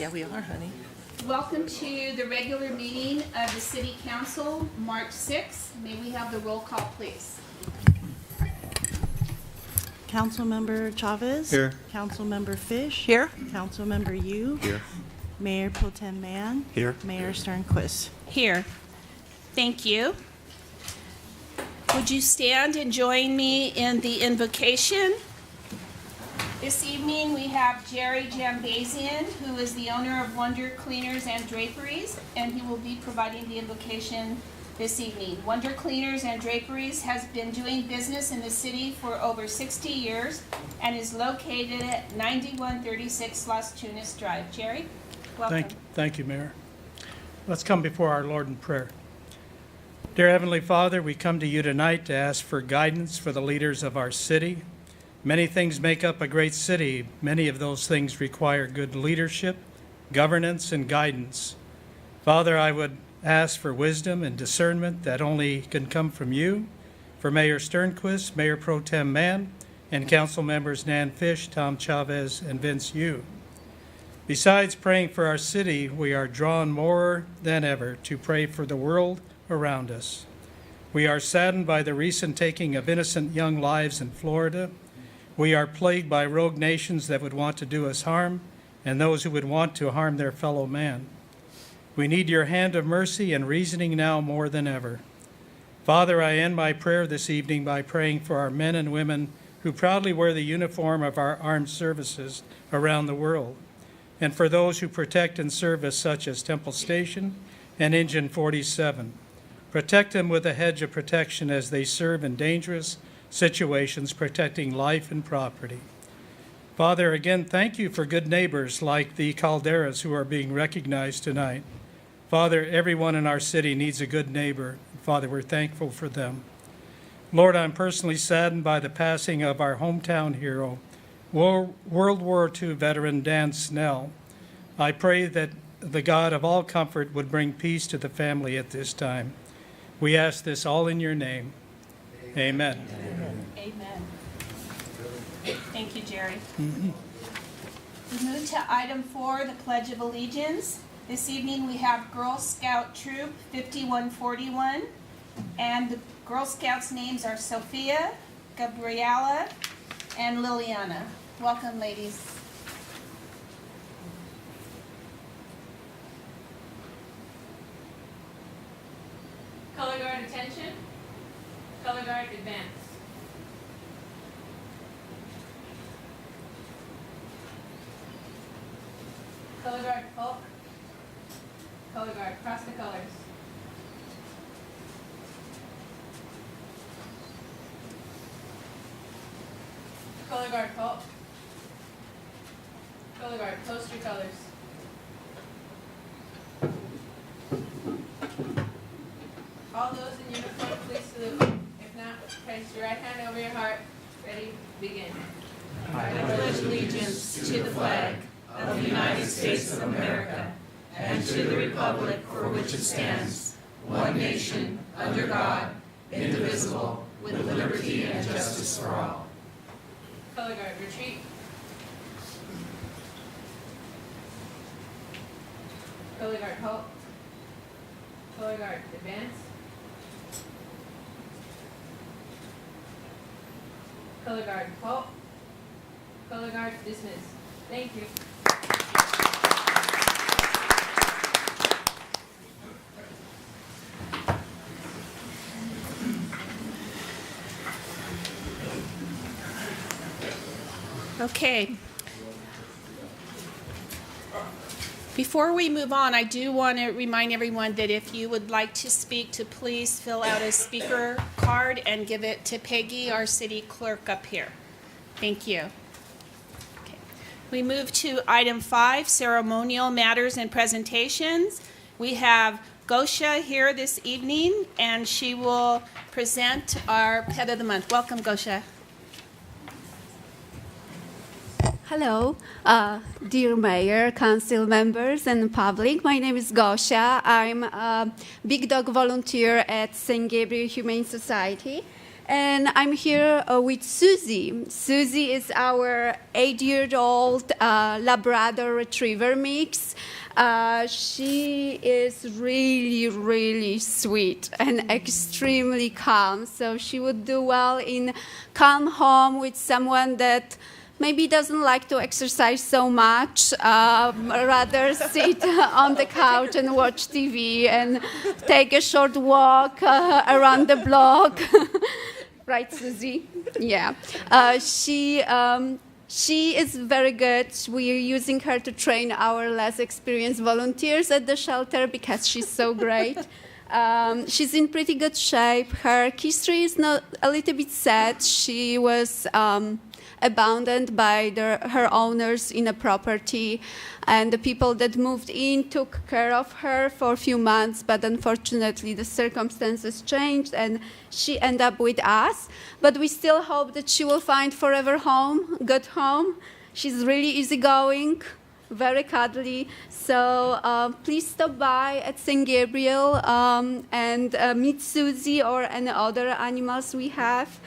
Yeah, we are, honey. Welcome to the regular meeting of the City Council, March 6th. May we have the roll call, please? Councilmember Chavez. Here. Councilmember Fish. Here. Councilmember Yu. Here. Mayor Pro Tem Mann. Here. Mayor Sternquist. Here. Thank you. Would you stand and join me in the invocation? This evening, we have Jerry Jambazian, who is the owner of Wonder Cleaners and Draperies, and he will be providing the invocation this evening. Wonder Cleaners and Draperies has been doing business in the city for over 60 years and is located at 9136 Las Tunas Drive. Jerry, welcome. Thank you, Mayor. Let's come before our Lord in prayer. Dear Heavenly Father, we come to you tonight to ask for guidance for the leaders of our city. Many things make up a great city. Many of those things require good leadership, governance, and guidance. Father, I would ask for wisdom and discernment that only can come from you, for Mayor Sternquist, Mayor Pro Tem Mann, and Council Members Nan Fish, Tom Chavez, and Vince Yu. Besides praying for our city, we are drawn more than ever to pray for the world around us. We are saddened by the recent taking of innocent young lives in Florida. We are plagued by rogue nations that would want to do us harm and those who would want to harm their fellow man. We need your hand of mercy and reasoning now more than ever. Father, I end my prayer this evening by praying for our men and women who proudly wear the uniform of our armed services around the world, and for those who protect and service such as Temple Station and Engine 47. Protect them with a hedge of protection as they serve in dangerous situations, protecting life and property. Father, again, thank you for good neighbors like the Calderas who are being recognized tonight. Father, everyone in our city needs a good neighbor. Father, we're thankful for them. Lord, I'm personally saddened by the passing of our hometown hero, World War II veteran Dan Snell. I pray that the God of all comfort would bring peace to the family at this time. We ask this all in your name. Amen. Amen. Thank you, Jerry. We move to item 4, the Pledge of Allegiance. This evening we have Girl Scout Troop 5141, and the Girl Scouts' names are Sophia, Gabriella, and Liliana. Welcome, ladies. Color guard attention. Color guard advance. Color guard Hulk. Color guard cross the colors. Color guard Hulk. Color guard post your colors. All those in uniform, please salute. If not, place your right hand over your heart. Ready, begin. I pledge allegiance to the flag of the United States of America and to the republic for which it stands, one nation, under God, indivisible, with liberty and justice for all. Color guard retreat. Color guard halt. Color guard advance. Color guard halt. Color guard dismiss. Thank you. Okay. Before we move on, I do want to remind everyone that if you would like to speak, to please fill out a speaker card and give it to Peggy, our city clerk up here. Thank you. Okay. We move to item 5, ceremonial matters and presentations. We have Gosha here this evening, and she will present our Pet of the Month. Welcome, Gosha. Hello, dear Mayor, Council members, and public. My name is Gosha. I'm a big dog volunteer at St. Gabriel Humane Society. And I'm here with Susie. Susie is our 8-year-old Labrador Retriever mix. She is really, really sweet and extremely calm. So she would do well in calm home with someone that maybe doesn't like to exercise so much, rather sit on the couch and watch TV and take a short walk around the block. Right, Susie? Yeah. She is very good. We are using her to train our less experienced volunteers at the shelter because she's so great. She's in pretty good shape. Her history is not a little bit sad. She was abandoned by her owners in a property, and the people that moved in took care of her for a few months, but unfortunately the circumstances changed and she ended up with us. But we still hope that she will find forever home, good home. She's really easygoing, very cuddly. So please stop by at St. Gabriel and meet Susie or any other animals we have.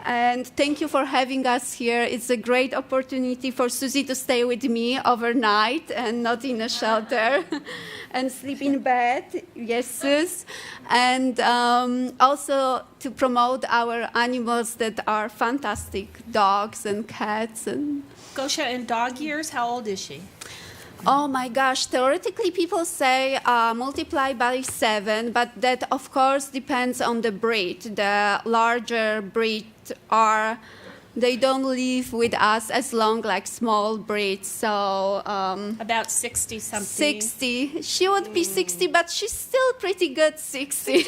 And thank you for having us here. It's a great opportunity for Susie to stay with me overnight and not in a shelter and sleep in bed. Yes, Sus. And also to promote our animals that are fantastic, dogs and cats. And Gosha, in dog years, how old is she? oh my gosh, theoretically people say multiply by 7, but that of course depends on the breed. The larger breeds they don't live with us as long like small breeds. So About 60 something. 60. She would be 60, but she's still pretty good 60.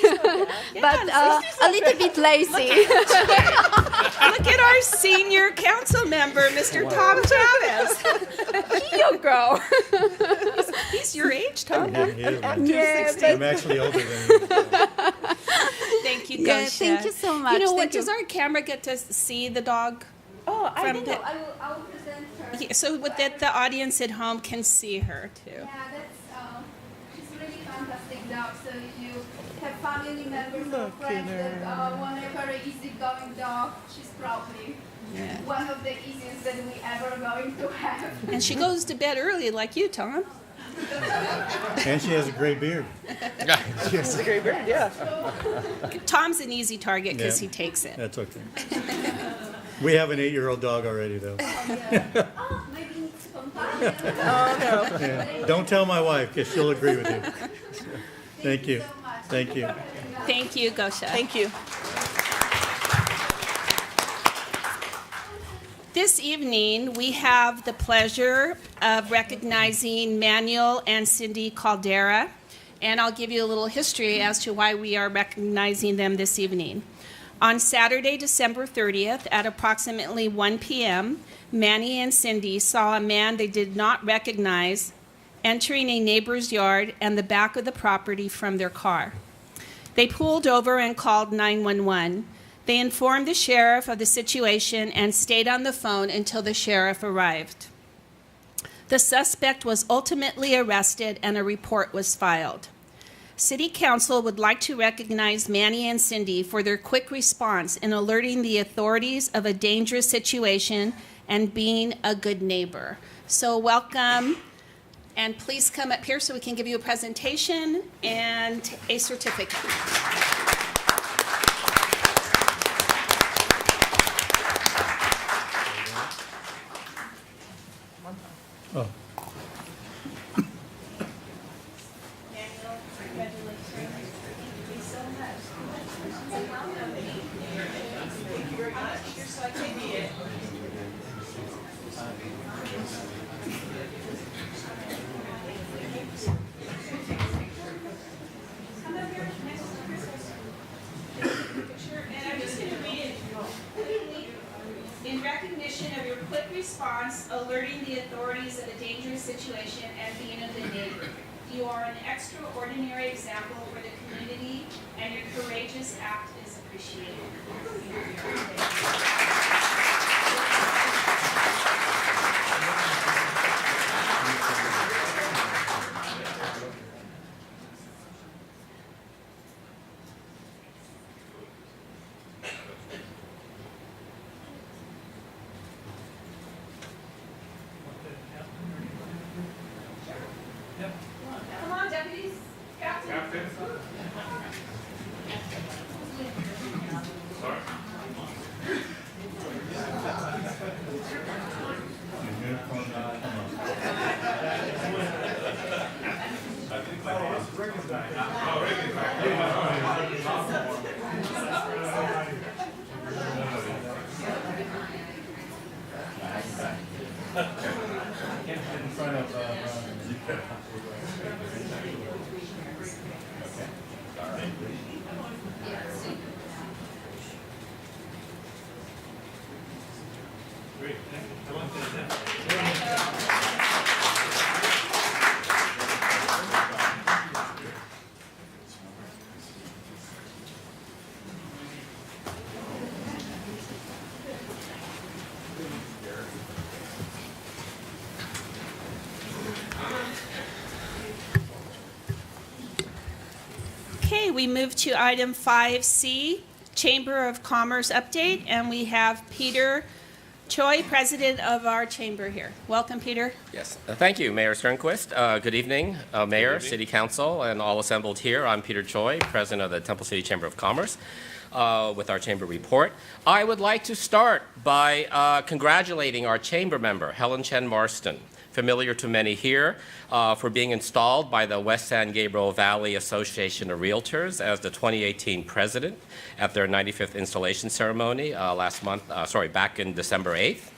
But a little bit lazy. Look at our senior council member, Mr. Tom Chavez. You go. He's your age, Tom. Yeah, I'm actually older than you. Thank you, yeah, Gosha. thank you so much. You know what? Thank Does our camera get to see the dog? Oh, I from don't know. the- I will present her. Yeah, so that the audience at home can see her too. Yeah, that's she's really fantastic dog. So if you have family members or friends that want a very easygoing dog, she's probably one of the easiest that we ever going to have. And she goes to bed early like you, Tom. And she has a gray beard. Tom's an easy target because Yeah. he takes it. That's okay. We have an 8-year-old dog already, though. Oh, maybe needs companion. Yeah. Don't tell my wife, because she'll agree with you. Thank you. Thank you. Thank you, Gosha. Thank you. This evening, we have the pleasure of recognizing Manuel and Cindy Caldera, and I'll give you a little history as to why we are recognizing them this evening. On Saturday, December 30th, at approximately 1 p.m., Manny and Cindy saw a man they did not recognize entering a neighbor's yard and the back of the property from their car. They pulled over and called 911. They informed the sheriff of the situation and stayed on the phone until the sheriff arrived. The suspect was ultimately arrested and a report was filed. City Council would like to recognize Manny and Cindy for their quick response in alerting the authorities of a dangerous situation and being a good neighbor. So welcome, and please come up here so we can give you a presentation and a certificate. Oh. In recognition of your quick response, alerting the authorities of a dangerous situation and being a good neighbor. You are an extraordinary example for the community, and your courageous act is appreciated. Okay, we move to item 5C, Chamber of Commerce update, and we have Peter Choi, president of our chamber here. Welcome, Peter. Yes, thank you, Mayor Sternquist. Good evening, Mayor, City Council, and all assembled here. I'm Peter Choi, president of the Temple City Chamber of Commerce, with our chamber report. I would like to start by congratulating our chamber member, Helen Chen Marston, familiar to many here, for being installed by the West San Gabriel Valley Association of Realtors as the 2018 president at their 95th installation ceremony back in December 8th.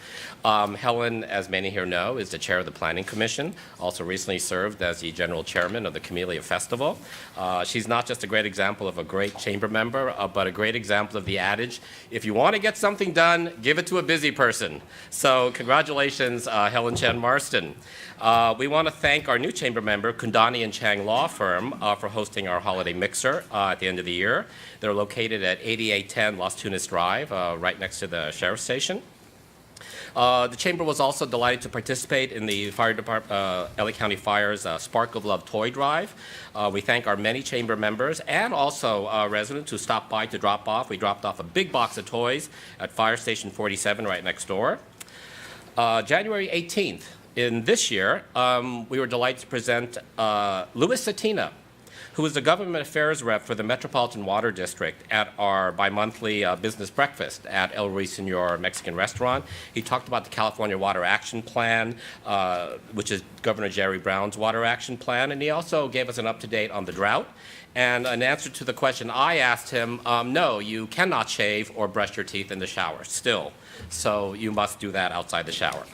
Helen, as many here know, is the chair of the Planning Commission, also recently served as the general chairman of the Camellia Festival. She's not just a great example of a great chamber member, but a great example of the adage, if you want to get something done, give it to a busy person. So congratulations, Helen Chen Marston. We want to thank our new chamber member, Kundani and Chang Law Firm, for hosting our holiday mixer at the end of the year. They're located at 8810 Las Tunas Drive, right next to the sheriff's station. The Chamber was also delighted to participate in the Fire Department, LA County Fire's Spark of Love Toy Drive. We thank our many Chamber members and also residents who stopped by to drop off. We dropped off a big box of toys at Fire Station 47 right next door. January 18th in this year, we were delighted to present Louis Satina, who is the government affairs rep for the Metropolitan Water District at our bi-monthly business breakfast at El Ruiseñor Mexican restaurant. He talked about the California Water Action Plan, which is Governor Jerry Brown's Water Action Plan, and he also gave us an up-to-date on the drought. And in answer to the question I asked him, no, you cannot shave or brush your teeth in the shower still, so you must do that outside the shower.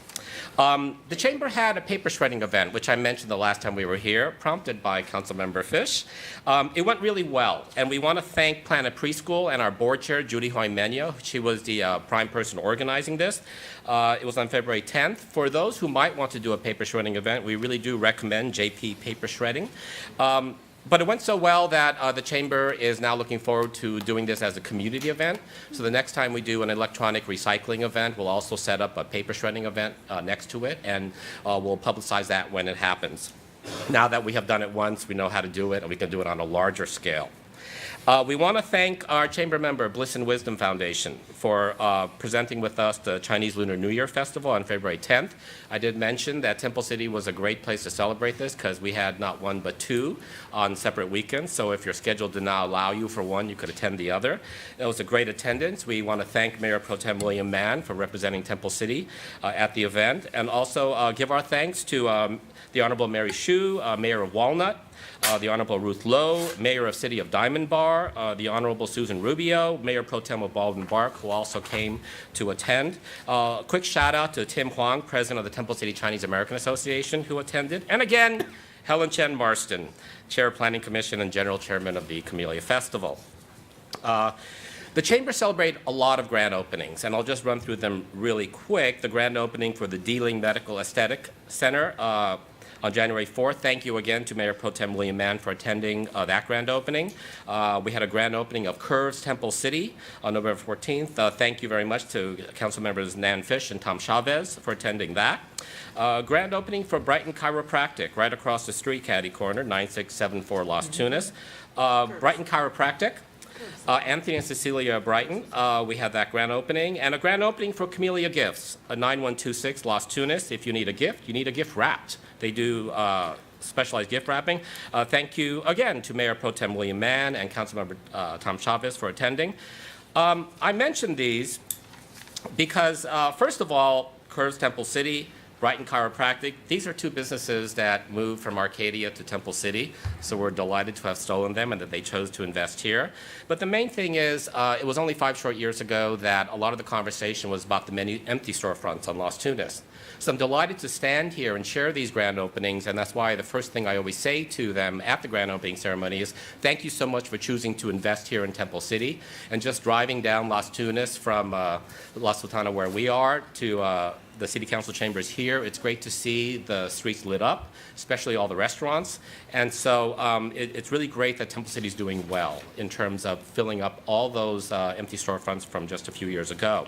The Chamber had a paper shredding event, which I mentioned the last time we were here, prompted by Councilmember Fish. It went really well, and we want to thank Planet Preschool and our board chair, Judy Hoy-Menyo. She was the prime person organizing this. It was on February 10th. For those who might want to do a paper shredding event, we really do recommend JP Paper Shredding. But it went so well that the Chamber is now looking forward to doing this as a community event. So the next time we do an electronic recycling event, we'll also set up a paper shredding event next to it, and we'll publicize that when it happens. Now that we have done it once, we know how to do it, and we can do it on a larger scale. We want to thank our Chamber member, Bliss and Wisdom Foundation, for presenting with us the Chinese Lunar New Year Festival on February 10th. I did mention that Temple City was a great place to celebrate this because we had not one but two on separate weekends. So if your schedule did not allow you for one, you could attend the other. It was a great attendance. We want to thank Mayor Pro Tem William Mann for representing Temple City at the event, and also give our thanks to the Honorable Mary Hsu, Mayor of Walnut, the Honorable Ruth Lowe, Mayor of City of Diamond Bar, the Honorable Susan Rubio, Mayor Pro Tem of Baldwin Park, who also came to attend. Quick shout out to Tim Huang, President of the Temple City Chinese American Association, who attended. And again, Helen Chen Marston, Chair of Planning Commission and General Chairman of the Camellia Festival. The Chamber celebrated a lot of grand openings, and I'll just run through them really quick. The grand opening for the Dealing Medical Aesthetic Center on January 4th. Thank you again to Mayor Pro Tem William Mann for attending that grand opening. We had a grand opening of Curves Temple City on November 14th. Thank you very much to Council members Nan Fish and Tom Chavez for attending that. Grand opening for Brighton Chiropractic, right across the street, caddy corner, 9674 Las Tunas. Brighton Chiropractic. Anthony and Cecilia Brighton, we had that grand opening, and a grand opening for Camellia Gifts, 9126 Las Tunas. If you need a gift, you need a gift wrapped. They do specialized gift wrapping. Thank you again to Mayor Pro Tem William Mann and Councilmember Tom Chavez for attending. I mentioned these because, first of all, Curves Temple City, Brighton Chiropractic. These are two businesses that moved from Arcadia to Temple City, so we're delighted to have stolen them and that they chose to invest here. But the main thing is, it was only 5 short years ago that a lot of the conversation was about the many empty storefronts on Las Tunas. So I'm delighted to stand here and share these grand openings, and that's why the first thing I always say to them at the grand opening ceremony is, thank you so much for choosing to invest here in Temple City. And just driving down Las Tunas from La Sultana, where we are, to the City Council chambers here, it's great to see the streets lit up, especially all the restaurants. And so it's really great that Temple City is doing well in terms of filling up all those empty storefronts from just a few years ago.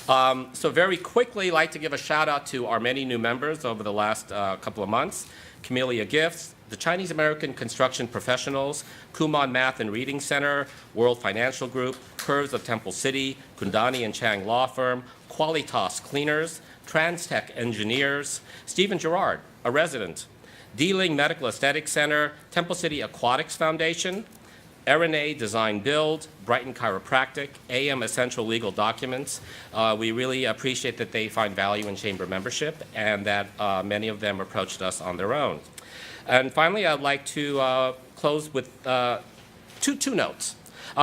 So very quickly, I'd like to give a shout out to our many new members over the last couple of months. Camellia Gifts, the Chinese American Construction Professionals, Kumon Math and Reading Center, World Financial Group, Curves of Temple City, Kundani and Chang Law Firm, Qualitas Cleaners, Transtech Engineers, Stephen Gerard, a resident, D-Ling Medical Aesthetics Center, Temple City Aquatics Foundation, RNA Design Build, Brighton Chiropractic, AM Essential Legal Documents. We really appreciate that they find value in chamber membership and that many of them approached us on their own. And finally, I'd like to close with two notes.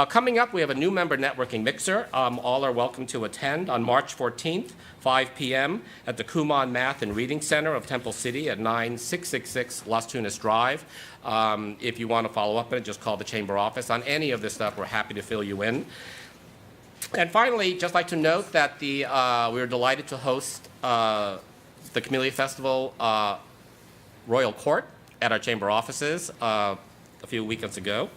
Coming up, we have a new member networking mixer. All are welcome to attend on March 14th, 5 p.m. at the Kumon Math and Reading Center of Temple City at 9666 Las Tunas Drive. If you want to follow up on it, just call the chamber office. On any of this stuff, we're happy to fill you in. And finally, just like to note that we were delighted to host the Camellia Festival Royal Court at our chamber offices a few weekends ago.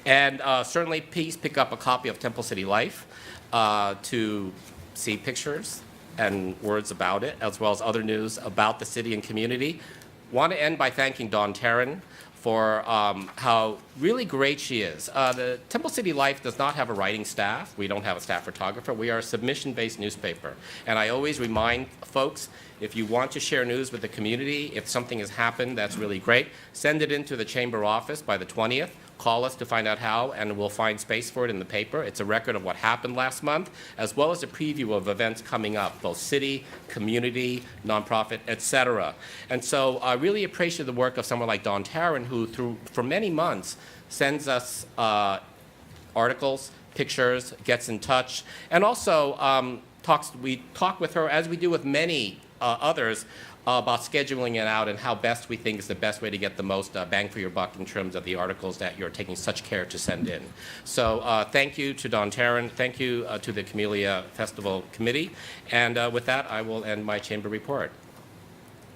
And certainly, please pick up a copy of Temple City Life to see pictures and words about it, as well as other news about the city and community. Want to end by thanking Dawn Taryn for how really great she is. The Temple City Life does not have a writing staff. We don't have a staff photographer. We are a submission-based newspaper. And I always remind folks, if you want to share news with the community, if something has happened that's really great, send it into the chamber office by the 20th. Call us to find out how, and we'll find space for it in the paper. It's a record of what happened last month, as well as a preview of events coming up, both city, community, nonprofit, etc. And so I really appreciate the work of someone like Dawn Taryn, who for many months sends us articles, pictures, gets in touch, and also we talk with her, as we do with many others, about scheduling it out and how best we think is the best way to get the most bang for your buck in terms of the articles that you're taking such care to send in. So thank you to Dawn Taryn. Thank you to the Camellia Festival Committee. And with that, I will end my chamber report.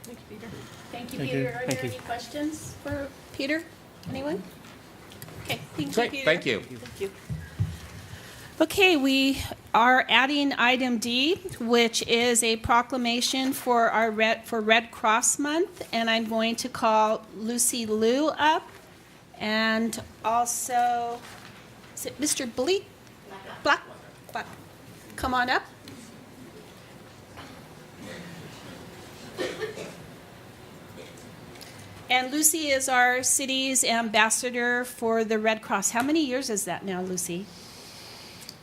Thank you, Peter. Thank Peter. you. Are there any questions for Peter? Anyone? Okay, thank you, Great, Peter. thank you. Thank you. Okay, we are adding item D, which is a proclamation for our Red Cross Month, and I'm going to call Lucy Liu up, and also, is it Mr. Bleak? Black. Come on up. And Lucy is our city's ambassador for the Red Cross. How many years is that now, Lucy?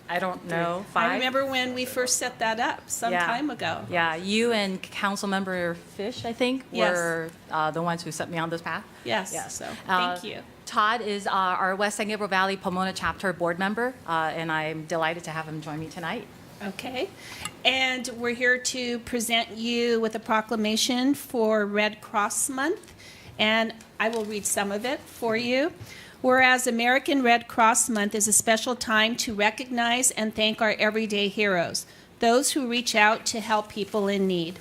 I don't know. 5? I remember when we first set that up some time ago. Yeah, you and Councilmember Fish, I think, Yes. were the ones who set me on this path. Yes, Yes. so thank you. Todd is our West San Gabriel Valley Pomona Chapter board member, and I'm delighted to have him join me tonight. Okay. And we're here to present you with a proclamation for Red Cross Month, and I will read some of it for you. Whereas American Red Cross Month is a special time to recognize and thank our everyday heroes, those who reach out to help people in need.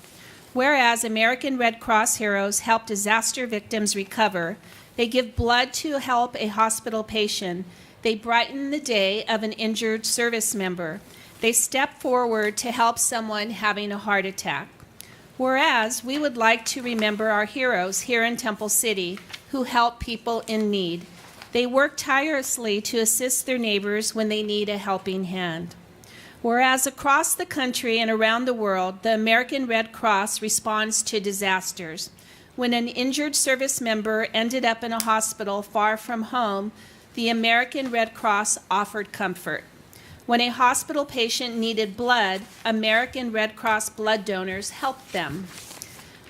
Whereas American Red Cross heroes help disaster victims recover, they give blood to help a hospital patient, they brighten the day of an injured service member, they step forward to help someone having a heart attack. Whereas we would like to remember our heroes here in Temple City who help people in need. They work tirelessly to assist their neighbors when they need a helping hand. Whereas across the country and around the world, the American Red Cross responds to disasters. When an injured service member ended up in a hospital far from home, the American Red Cross offered comfort. When a hospital patient needed blood, American Red Cross blood donors helped them.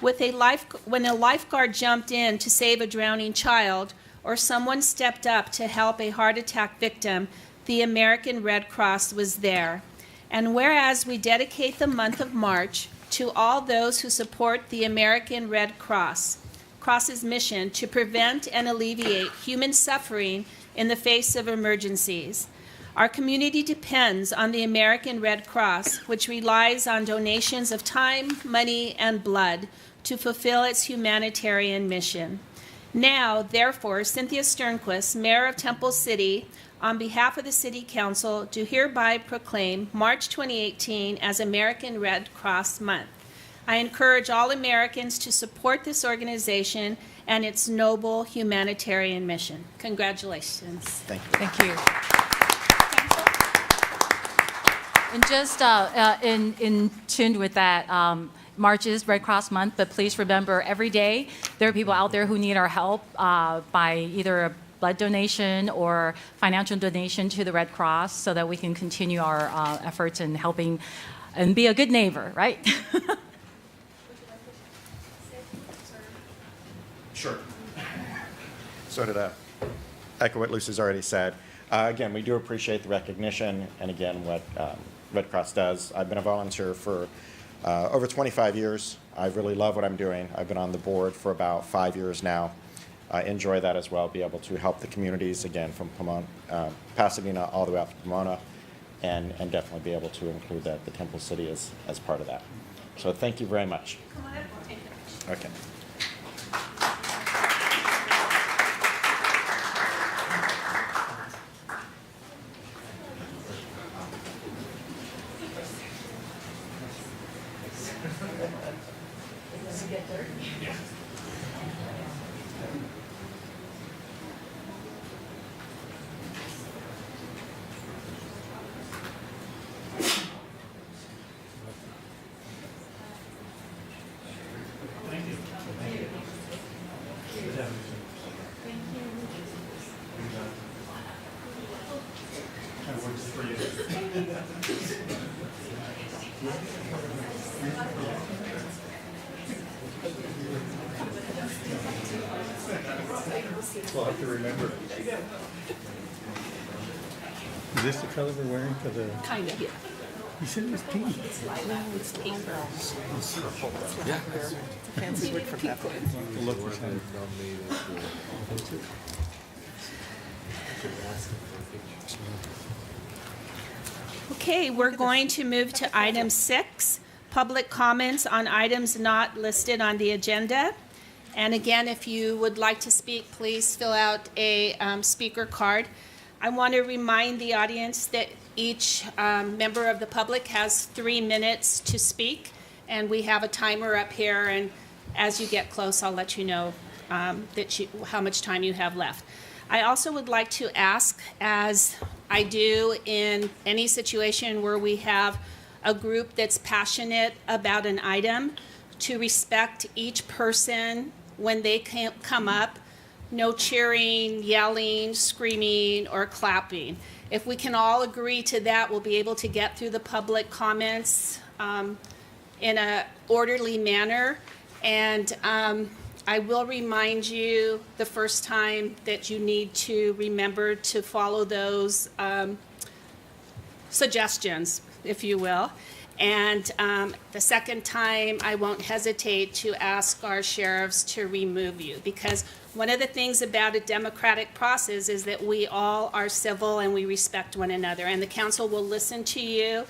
When a lifeguard jumped in to save a drowning child, or someone stepped up to help a heart attack victim, the American Red Cross was there. And whereas we dedicate the month of March to all those who support the American Red Cross's mission to prevent and alleviate human suffering in the face of emergencies. Our community depends on the American Red Cross, which relies on donations of time, money, and blood to fulfill its humanitarian mission. Now, therefore, Cynthia Sternquist, Mayor of Temple City, on behalf of the City Council, do hereby proclaim March 2018 as American Red Cross Month. I encourage all Americans to support this organization and its noble humanitarian mission. Congratulations. Thank you. Thank you. And just in tune with that, March is Red Cross Month, but please remember every day there are people out there who need our help by either a blood donation or financial donation to the Red Cross so that we can continue our efforts in helping and be a good neighbor, right? Sure. So to echo what Lucy's already said, again, we do appreciate the recognition and again what Red Cross does. I've been a volunteer for over 25 years. I really love what I'm doing. I've been on the board for about 5 years now. I enjoy that as well, be able to help the communities, again, from Pomona, Pasadena all the way out to Pomona, and definitely be able to include the Temple City as part of that. So thank you very much. Come on up, we'll take a picture. Okay. We'll have to remember. Is this the color we're wearing for the? Kind of. You said it was pink. It's paper. Fancy word for pepper. The look was kind of- Okay, we're going to move to item 6, public comments on items not listed on the agenda. And again, if you would like to speak, please fill out a speaker card. I want to remind the audience that each member of the public has 3 minutes to speak, and we have a timer up here, and as you get close, I'll let you know how much time you have left. I also would like to ask, as I do in any situation where we have a group that's passionate about an item, to respect each person when they come up. No cheering, yelling, screaming, or clapping. If we can all agree to that, we'll be able to get through the public comments in an orderly manner. And I will remind you the first time that you need to remember to follow those suggestions, if you will. And the second time, I won't hesitate to ask our sheriffs to remove you, because one of the things about a democratic process is that we all are civil and we respect one another, and the council will listen to you,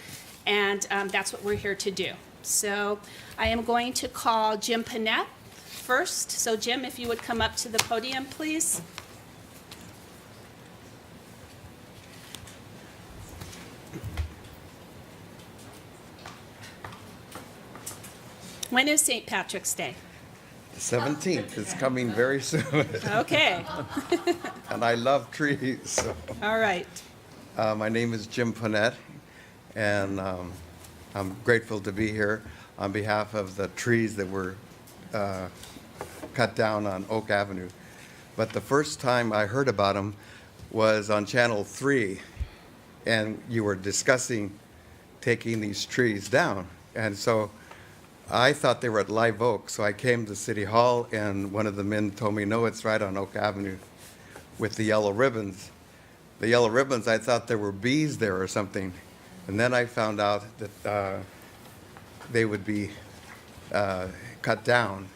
and that's what we're here to do. So I am going to call Jim Panett first. So Jim, if you would come up to the podium, please. When is St. Patrick's Day? 17th. It's coming very soon. Okay. And I love trees. So. All right. My name is Jim Panett, and I'm grateful to be here on behalf of the trees that were cut down on Oak Avenue. But the first time I heard about them was on Channel 3, and you were discussing taking these trees down. And so I thought they were at Live Oak, so I came to City Hall, and one of the men told me, no, it's right on Oak Avenue with the yellow ribbons. The yellow ribbons, I thought there were bees there or something. And then I found out that they would be cut down.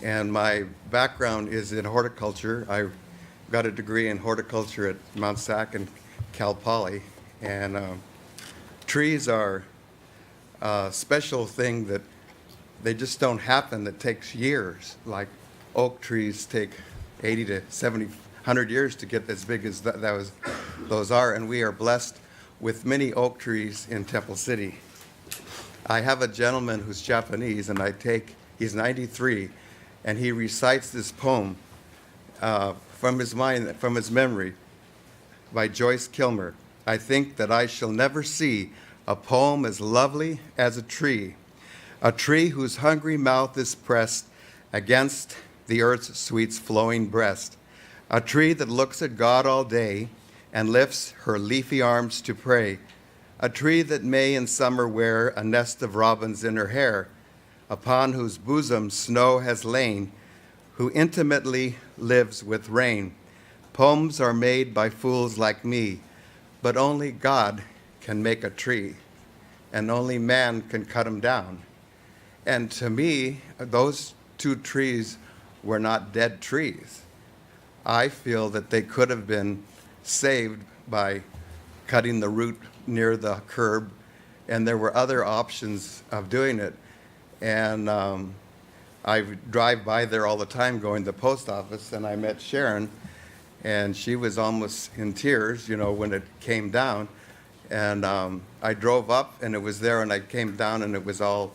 And my background is in horticulture. I got a degree in horticulture at Mount Sac and Cal Poly. And trees are a special thing that they just don't happen. That takes years. Like oak trees take 80 to 70, 100 years to get as big as those are. And we are blessed with many oak trees in Temple City. I have a gentleman who's Japanese, and he's 93, and he recites this poem from his memory by Joyce Kilmer. I think that I shall never see a poem as lovely as a tree whose hungry mouth is pressed against the earth's sweet's flowing breast, a tree that looks at God all day and lifts her leafy arms to pray, a tree that may in summer wear a nest of robins in her hair, upon whose bosom snow has lain, who intimately lives with rain. Poems are made by fools like me, but only God can make a tree, and only man can cut them down. And to me, those two trees were not dead trees. I feel that they could have been saved by cutting the root near the curb, and there were other options of doing it. And I drive by there all the time going to the post office, and I met Sharon, and she was almost in tears, when it came down. And I drove up, and it was there, and I came down, and it was all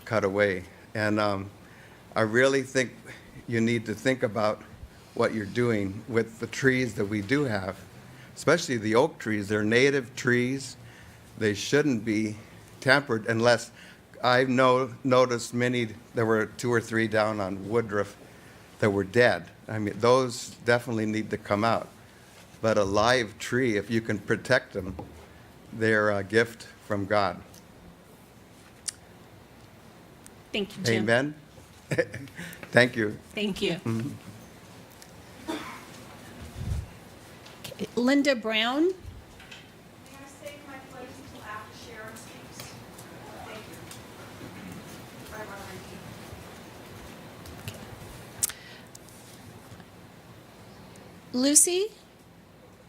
cut away. And I really think you need to think about what you're doing with the trees that we do have, especially the oak trees. They're native trees. They shouldn't be tampered unless I've noticed many, there were 2 or 3 down on Woodruff that were dead. I mean, those definitely need to come out. But a live tree, if you can protect them, they're a gift from God. Thank you, Jim. Amen. Thank you. Thank you. Okay, Linda Brown. May I save my place until after Sharon speaks? Thank you. Right on my knee. Lucy?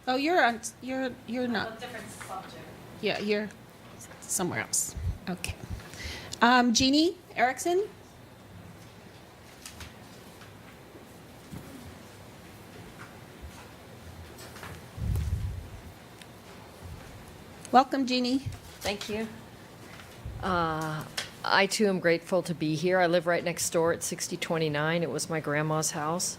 Oh, you're not. Different subject. Yeah, you're somewhere else. Okay. Jeannie Erickson? Welcome, Jeannie. Thank you. I too am grateful to be here. I live right next door at 6029. It was my grandma's house.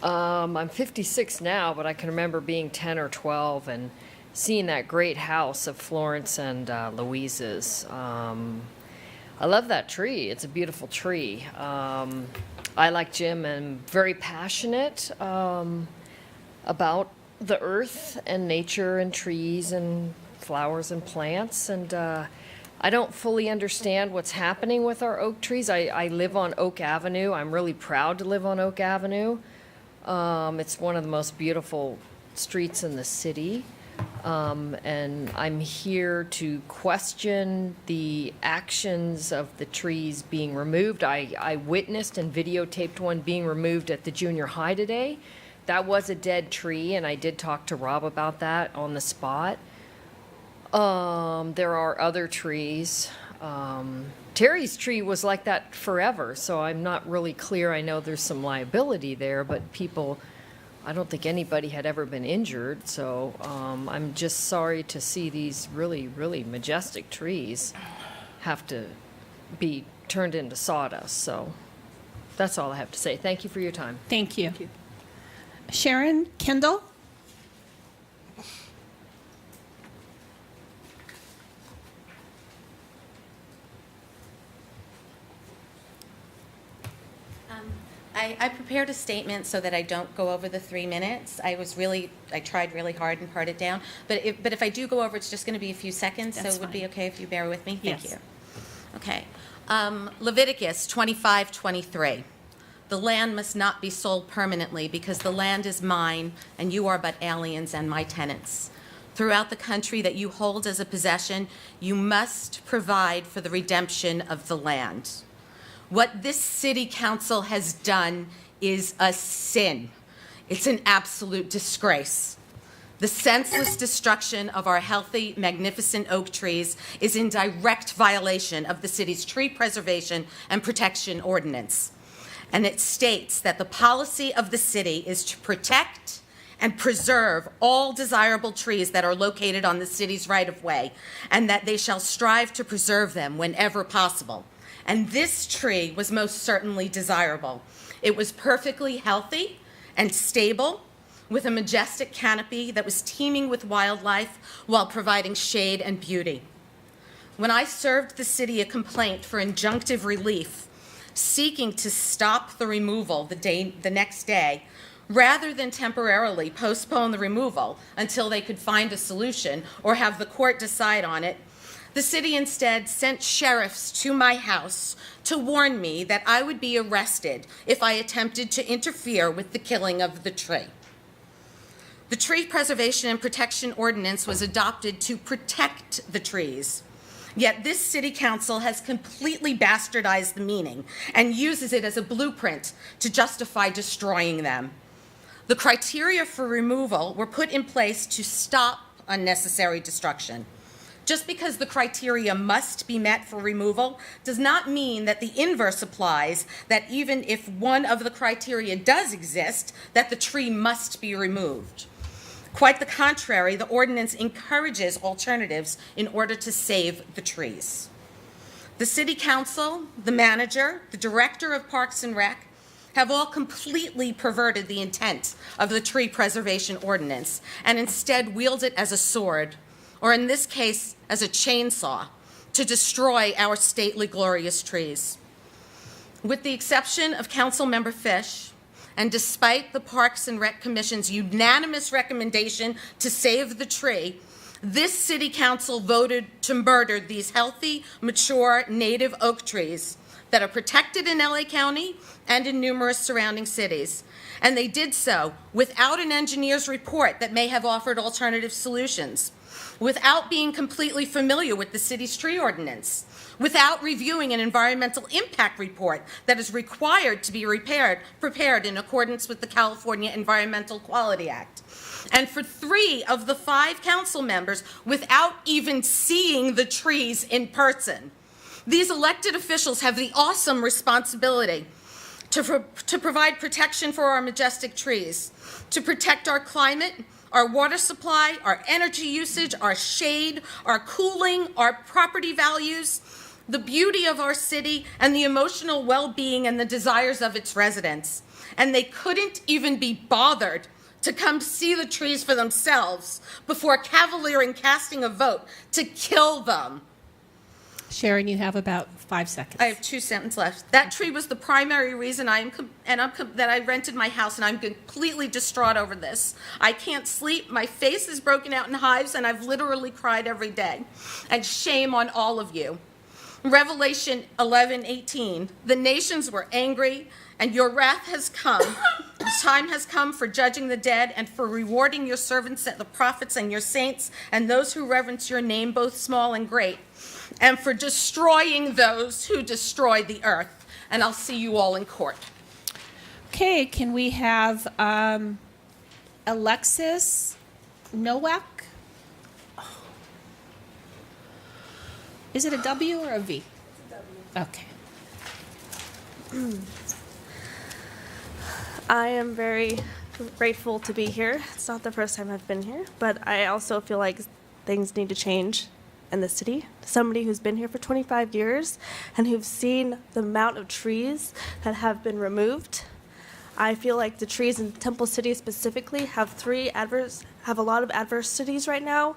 I'm 56 now, but I can remember being 10 or 12 and seeing that great house of Florence and Louise's. I love that tree. It's a beautiful tree. I, like Jim, am very passionate about the earth and nature and trees and flowers and plants. And I don't fully understand what's happening with our oak trees. I live on Oak Avenue. I'm really proud to live on Oak Avenue. It's one of the most beautiful streets in the city. And I'm here to question the actions of the trees being removed. I witnessed and videotaped one being removed at the junior high today. That was a dead tree, and I did talk to Rob about that on the spot. There are other trees. Terry's tree was like that forever, so I'm not really clear. I know there's some liability there, but people, I don't think anybody had ever been injured, so I'm just sorry to see these really, really majestic trees have to be turned into sawdust. So that's all I have to say. Thank you for your time. Thank you. Sharon Kendall? I I prepared a statement so that I don't go over the 3 minutes. I tried really hard and parted it down. But if I do go over, it's just going to be a few seconds, so That's it would be fine. okay if you bear with me? Thank Yes. you. Okay. Leviticus 25:23. The land must not be sold permanently because the land is mine and you are but aliens and my tenants. Throughout the country that you hold as a possession, you must provide for the redemption of the land. What this city council has done is a sin. It's an absolute disgrace. The senseless destruction of our healthy, magnificent oak trees is in direct violation of the city's tree preservation and protection ordinance. And it states that the policy of the city is to protect and preserve all desirable trees that are located on the city's right-of-way, and that they shall strive to preserve them whenever possible. And this tree was most certainly desirable. It was perfectly healthy and stable, with a majestic canopy that was teeming with wildlife while providing shade and beauty. When I served the city a complaint for injunctive relief, seeking to stop the removal the next day, rather than temporarily postpone the removal until they could find a solution or have the court decide on it, the city instead sent sheriffs to my house to warn me that I would be arrested if I attempted to interfere with the killing of the tree. The Tree Preservation and Protection Ordinance was adopted to protect the trees. Yet this city council has completely bastardized the meaning and uses it as a blueprint to justify destroying them. The criteria for removal were put in place to stop unnecessary destruction. Just because the criteria must be met for removal does not mean that the inverse applies, that even if one of the criteria does exist, that the tree must be removed. Quite the contrary, the ordinance encourages alternatives in order to save the trees. The city council, the manager, the director of Parks and Rec have all completely perverted the intent of the tree preservation ordinance and instead wield it as a sword, or in this case, as a chainsaw, to destroy our stately, glorious trees. With the exception of Councilmember Fish, and despite the Parks and Rec Commission's unanimous recommendation to save the tree, this city council voted to murder these healthy, mature, native oak trees that are protected in LA County and in numerous surrounding cities. And they did so without an engineer's report that may have offered alternative solutions, without being completely familiar with the city's tree ordinance, without reviewing an environmental impact report that is required to be prepared in accordance with the California Environmental Quality Act. And for 3 of the 5 council members, without even seeing the trees in person. These elected officials have the awesome responsibility to provide protection for our majestic trees, to protect our climate, our water supply, our energy usage, our shade, our cooling, our property values, the beauty of our city, and the emotional well-being and the desires of its residents. And they couldn't even be bothered to come see the trees for themselves before cavalierly casting a vote to kill them. Sharon, you have about 5 seconds. I have 2 sentences left. That tree was the primary reason that I rented my house, and I'm completely distraught over this. I can't sleep. My face is broken out in hives, and I've literally cried every day. And shame on all of you. Revelation 11:18. The nations were angry, and your wrath has come. The time has come for judging the dead and for rewarding your servants, the prophets and your saints, and those who reverence your name, both small and great, and for destroying those who destroy the earth. And I'll see you all in court. Okay, can we have Alexis Nowak? Is it a W or a V? It's a W. Okay. I am very grateful to be here. It's not the first time I've been here, but I also feel like things need to change in the city. Somebody who's been here for 25 years and who've seen the amount of trees that have been removed. I feel like the trees in Temple City specifically have a lot of adversities right now.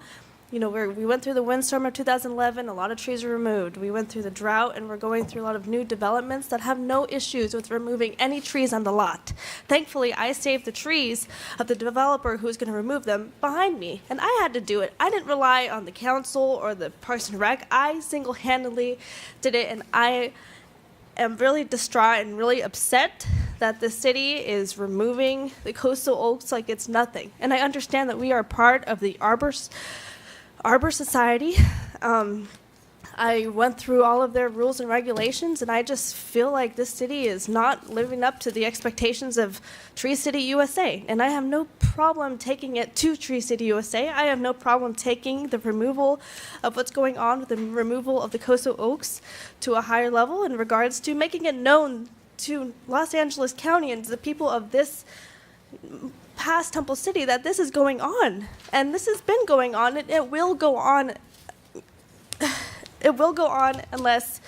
you know, we went through the windstorm of 2011, a lot of trees were removed. We went through the drought, and we're going through a lot of new developments that have no issues with removing any trees on the lot. Thankfully, I saved the trees of the developer who's going to remove them behind me, and I had to do it. I didn't rely on the council or the Parks and Rec. I single-handedly did it, and I am really distraught and really upset that the city is removing the coastal oaks like it's nothing. And I understand that we are part of the Arbor Society. I went through all of their rules and regulations, and I just feel like this city is not living up to the expectations of Tree City USA. And I have no problem taking it to Tree City USA. I have no problem taking the removal of what's going on with the removal of the coastal oaks to a higher level in regards to making it known to Los Angeles County and to the people of this past Temple City that this is going on. And this has been going on, and it will go on. It will go on unless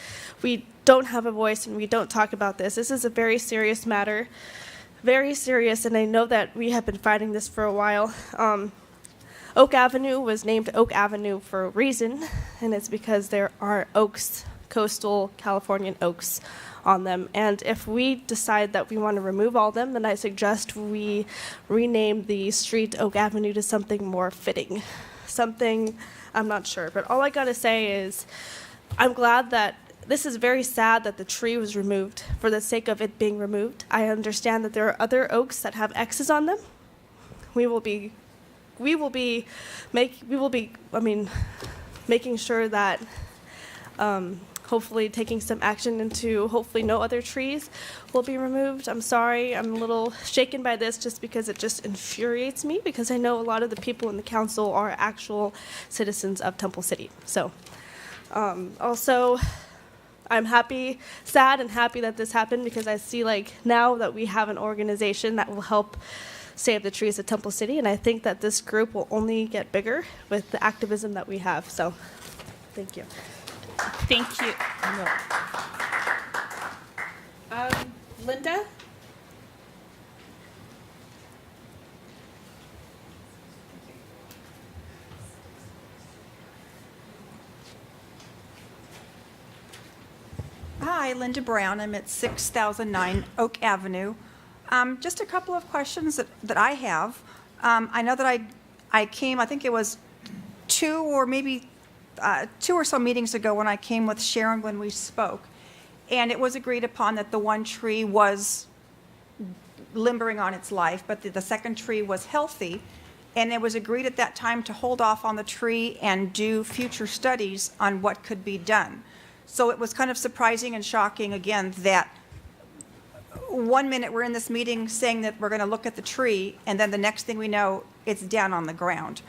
we don't have a voice and we don't talk about this. This is a very serious matter, very serious, and I know that we have been fighting this for a while. Oak Avenue was named Oak Avenue for a reason, and it's because there are oaks, coastal Californian oaks on them. And if we decide that we want to remove all of them, then I suggest we rename the street Oak Avenue to something more fitting. Something, I'm not sure, but all I gotta say is I'm glad that this is very sad that the tree was removed for the sake of it being removed. I understand that there are other oaks that have X's on them. We will be making sure that hopefully taking some action into hopefully no other trees will be removed. I'm sorry, I'm a little shaken by this just because it just infuriates me, because I know a lot of the people in the council are actual citizens of Temple City. So also, I'm sad and happy that this happened, because I see like now that we have an organization that will help save the trees of Temple City, and I think that this group will only get bigger with the activism that we have. So thank you. Thank you. Linda? Hi, Linda Brown. I'm at 6009 Oak Avenue. Just a couple of questions that I have. I know that I came, I think it was two or so meetings ago when I came with Sharon when we spoke, and it was agreed upon that the one tree was limbering on its life, but the second tree was healthy, and it was agreed at that time to hold off on the tree and do future studies on what could be done. So it was kind of surprising and shocking again that one minute we're in this meeting saying that we're going to look at the tree, and then the next thing we know, it's down on the ground.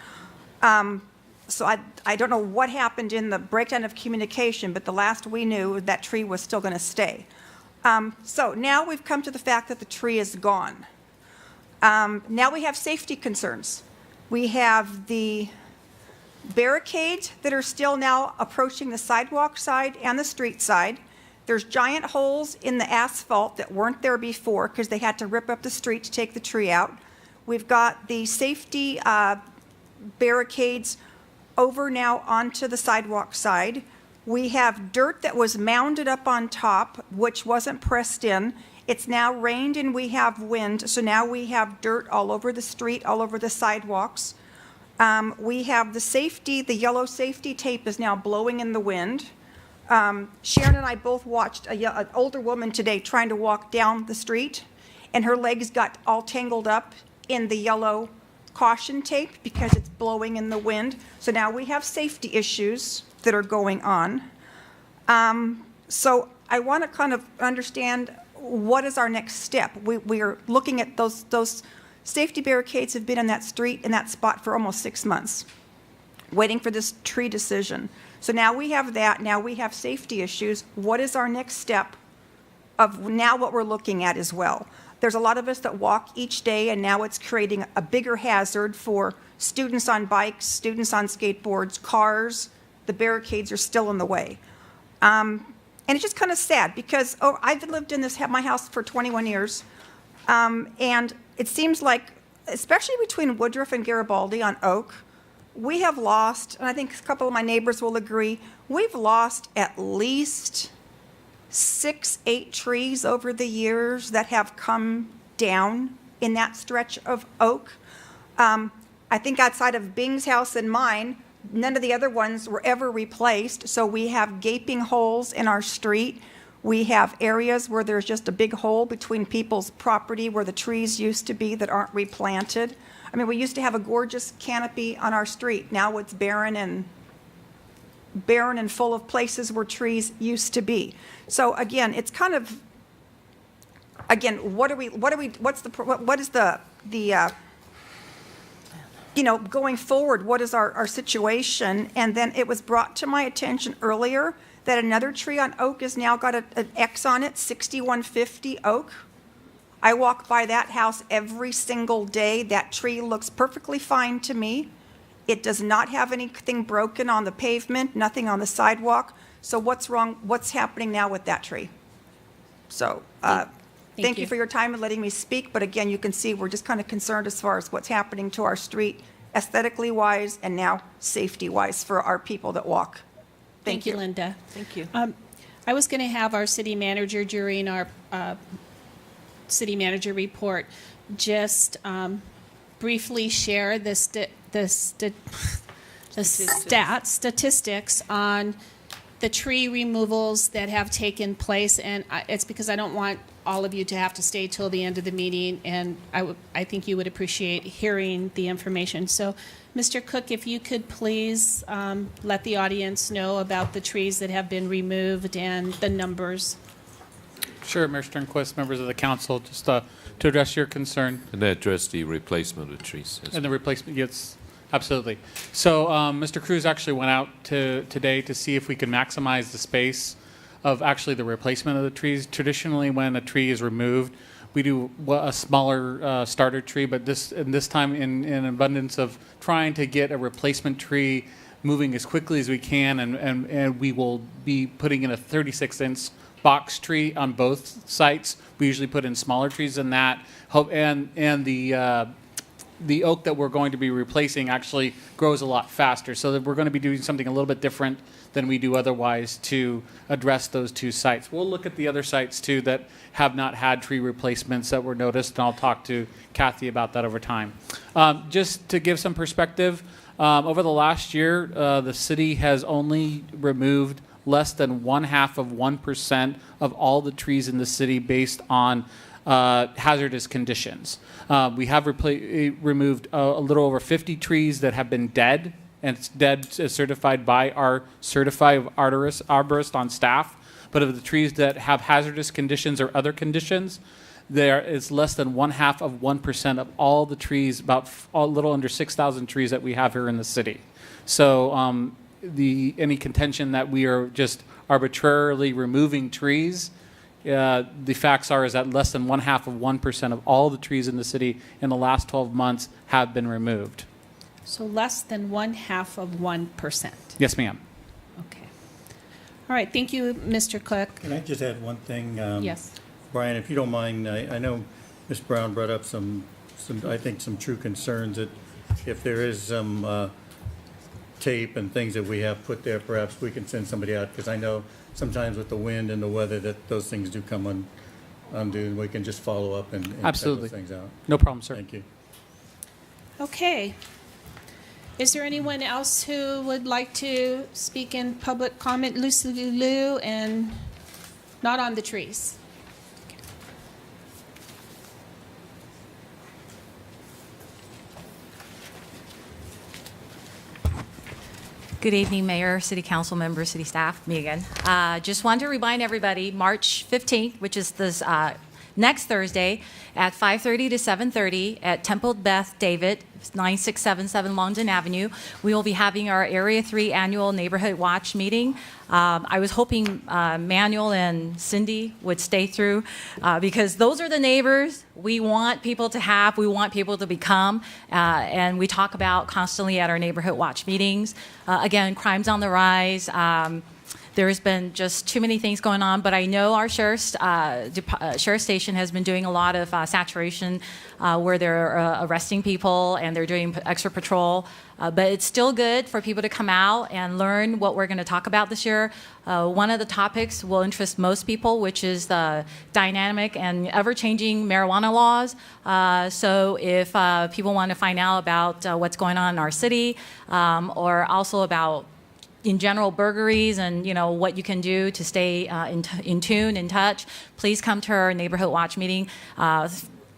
So I don't know what happened in the breakdown of communication, but the last we knew, that tree was still going to stay. So now we've come to the fact that the tree is gone. Now we have safety concerns. We have the barricades that are still now approaching the sidewalk side and the street side. There's giant holes in the asphalt that weren't there before because they had to rip up the street to take the tree out. We've got the safety barricades over now onto the sidewalk side. We have dirt that was mounded up on top, which wasn't pressed in. It's now rained and we have wind, so now we have dirt all over the street, all over the sidewalks. We have the yellow safety tape is now blowing in the wind. Sharon and I both watched an older woman today trying to walk down the street, and her legs got all tangled up in the yellow caution tape because it's blowing in the wind. So now we have safety issues that are going on. So I want to kind of understand what is our next step. We are looking at those safety barricades have been in that street, in that spot for almost 6 months, waiting for this tree decision. So now we have that. Now we have safety issues. What is our next step of now what we're looking at as well? There's a lot of us that walk each day, and now it's creating a bigger hazard for students on bikes, students on skateboards, cars. The barricades are still in the way. And it's just kind of sad because I've lived in my house for 21 years, and it seems like, especially between Woodruff and Garibaldi on Oak, we have lost, and I think a couple of my neighbors will agree, we've lost at least 6-8 trees over the years that have come down in that stretch of oak. I think outside of Bing's house and mine, none of the other ones were ever replaced. So we have gaping holes in our street. We have areas where there's just a big hole between people's property where the trees used to be that aren't replanted. I mean, we used to have a gorgeous canopy on our street. Now it's barren and full of places where trees used to be. So again, it's kind of, again, what is the going forward, what is our situation? And then it was brought to my attention earlier that another tree on Oak has now got an X on it, 6150 Oak. I walk by that house every single day. That tree looks perfectly fine to me. It does not have anything broken on the pavement, nothing on the sidewalk. So what's wrong? What's happening now with that tree? So thank you for your time and letting me speak. But again, you can see we're just kind of concerned as far as what's happening to our street, aesthetically wise and now safety wise for our people that walk. Thank you, Linda. Thank you. I was going to have our city manager during our city manager report just briefly share the statistics on the tree removals that have taken place, and it's because I don't want all of you to have to stay till the end of the meeting, and I think you would appreciate hearing the information. So, Mr. Cook, if you could please let the audience know about the trees that have been removed and the numbers. Sure, Mayor Sternquist, members of the council, just to address your concern. And address the replacement of trees. And the replacement, yes, absolutely. So Mr. Cruz actually went out today to see if we could maximize the space of actually the replacement of the trees. Traditionally, when a tree is removed, we do a smaller starter tree, but this time in abundance of trying to get a replacement tree moving as quickly as we can, and we will be putting in a 36-inch box tree on both sites. We usually put in smaller trees than that. And the oak that we're going to be replacing actually grows a lot faster. So that we're going to be doing something a little bit different than we do otherwise to address those two sites. We'll look at the other sites too that have not had tree replacements that were noticed, and I'll talk to Kathy about that over time. Just to give some perspective, over the last year, the city has only removed less than 0.5% of all the trees in the city based on hazardous conditions. We have removed a little over 50 trees that have been dead, and it's dead as certified by our certified arborist on staff. But of the trees that have hazardous conditions or other conditions, there is less than 0.5% of all the trees, about a little under 6,000 trees that we have here in the city. So any contention that we are just arbitrarily removing trees, the facts are is that less than 0.5% of all the trees in the city in the last 12 months have been removed. So less than 0.5%. Yes, ma'am. Okay. All right. Thank you, Mr. Cook. Can I just add one thing? Yes. Brian, if you don't mind, I know Ms. Brown brought up some I think some true concerns that if there is some tape and things that we have put there, perhaps we can send somebody out, because I know sometimes with the wind and the weather that those things do come undue, and we can just follow up and check Absolutely. those things out. No problem, sir. Thank you. Okay. Is there anyone else who would like to speak in public comment? Lucy Lulu, and not on the trees. Good evening, Mayor, City Council members, City staff, me again. Just wanted to remind everybody, March 15th, which is this next Thursday at 5:30 to 7:30 at Temple Beth David, 9677 Longdon Avenue. We will be having our Area 3 annual Neighborhood Watch meeting. I was hoping Manuel and Cindy would stay through because those are the neighbors we want people to have, we want people to become, and we talk about constantly at our Neighborhood Watch meetings. Again, crime's on the rise. There's been just too many things going on, but I know our sheriff's station has been doing a lot of saturation where they're arresting people and they're doing extra patrol. But it's still good for people to come out and learn what we're going to talk about this year. One of the topics will interest most people, which is the dynamic and ever-changing marijuana laws. So if people want to find out about what's going on in our city, or also about in general burglaries and what you can do to stay in tune, in touch, please come to our neighborhood watch meeting.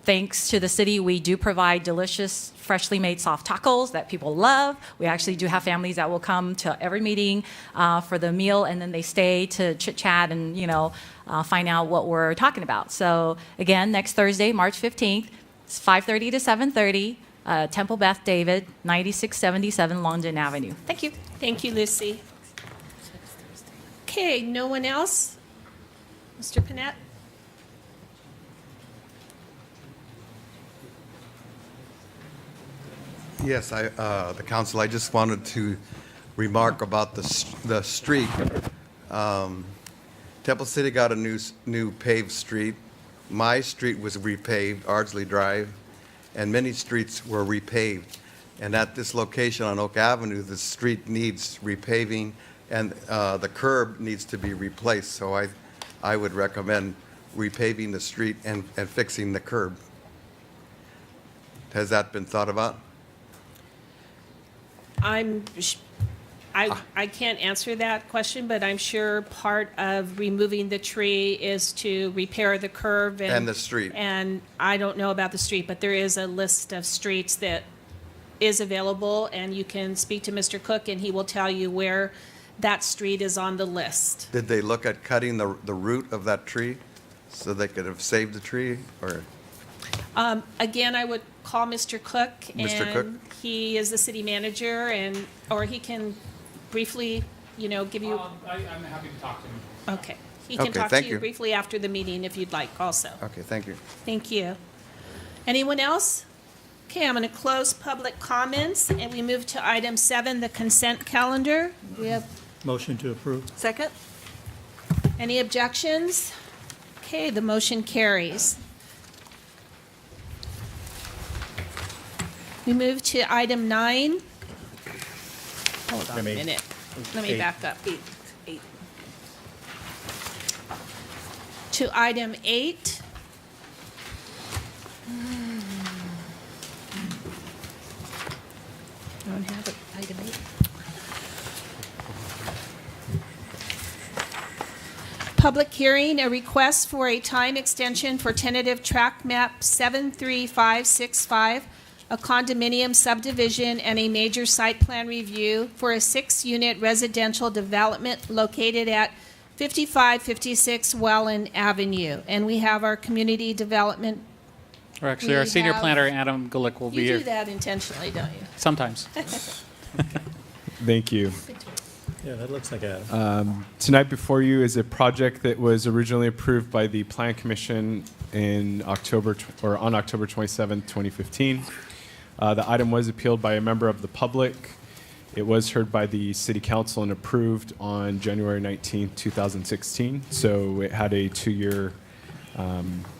Thanks to the city, we do provide delicious, freshly made soft tacos that people love. We actually do have families that will come to every meeting for the meal, and then they stay to chit-chat and, find out what we're talking about. So, again, next Thursday, March 15th, it's 5:30 to 7:30, Temple Beth David, 9677 Longdon Avenue. Thank you. Thank you, Lucy. Okay, no one else? Mr. Panett? Yes, the council, I just wanted to remark about the street. Temple City got a new paved street. My street was repaved, Ardsley Drive, and many streets were repaved. And at this location on Oak Avenue, the street needs repaving, and the curb needs to be replaced. So I would recommend repaving the street and fixing the curb. Has that been thought about? I can't answer that question, but I'm sure part of removing the tree is to repair the curve And the street. And I don't know about the street, but there is a list of streets that is available, and you can speak to Mr. Cook, and he will tell you where that street is on the list. Did they look at cutting the root of that tree so they could have saved the tree, or? Again, I would call Mr. Cook. Mr. Cook? And he is the city manager, or he can briefly, give you. I'm happy to talk to him. Okay. He can Okay, talk to thank you you. briefly after the meeting if you'd like also. Okay, thank you. Thank you. Anyone else? Okay, I'm going to close public comments, and we move to item 7, the consent calendar. We have Motion to approve. Second? any objections? Okay, the motion carries. We move to item 9. Hold on a minute. Let me back up. 8. To item 8. Don't have it. Item 8. Public hearing, a request for a time extension for tentative track map 73565, a condominium subdivision and a major site plan review for a 6-unit residential development located at 5556 Welland Avenue. And we have our community development. Or actually, our We senior have- planner, Adam Gulick, will be You here. do that intentionally, don't you? Sometimes. Thank you. Yeah, that looks like Adam. Tonight before you is a project that was originally approved by the Plan Commission on October 27, 2015. The item was appealed by a member of the public. It was heard by the City Council and approved on January 19, 2016. So it had a 2-year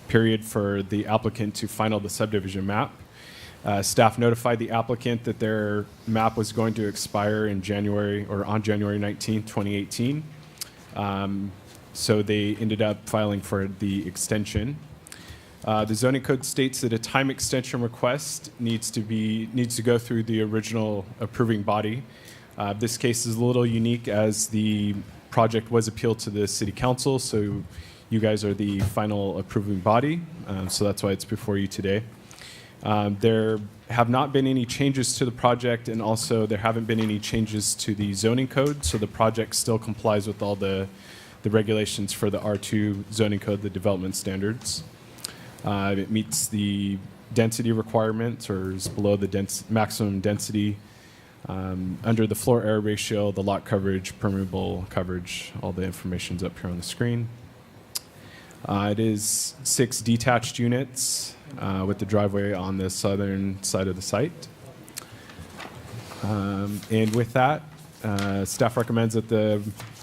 period for the applicant to final the subdivision map. Staff notified the applicant that their map was going to expire in January or on January 19, 2018. So they ended up filing for the extension. The zoning code states that a time extension request needs to go through the original approving body. This case is a little unique as the project was appealed to the City Council, so you guys are the final approving body. So that's why it's before you today. There have not been any changes to the project, and also there haven't been any changes to the zoning code, so the project still complies with all the regulations for the R2 zoning code, the development standards. It meets the density requirements, or is below the maximum density. Under the floor area ratio, the lot coverage, permeable coverage, all the information's up here on the screen. It is 6 detached units with the driveway on the southern side of the site. And with that, staff recommends that the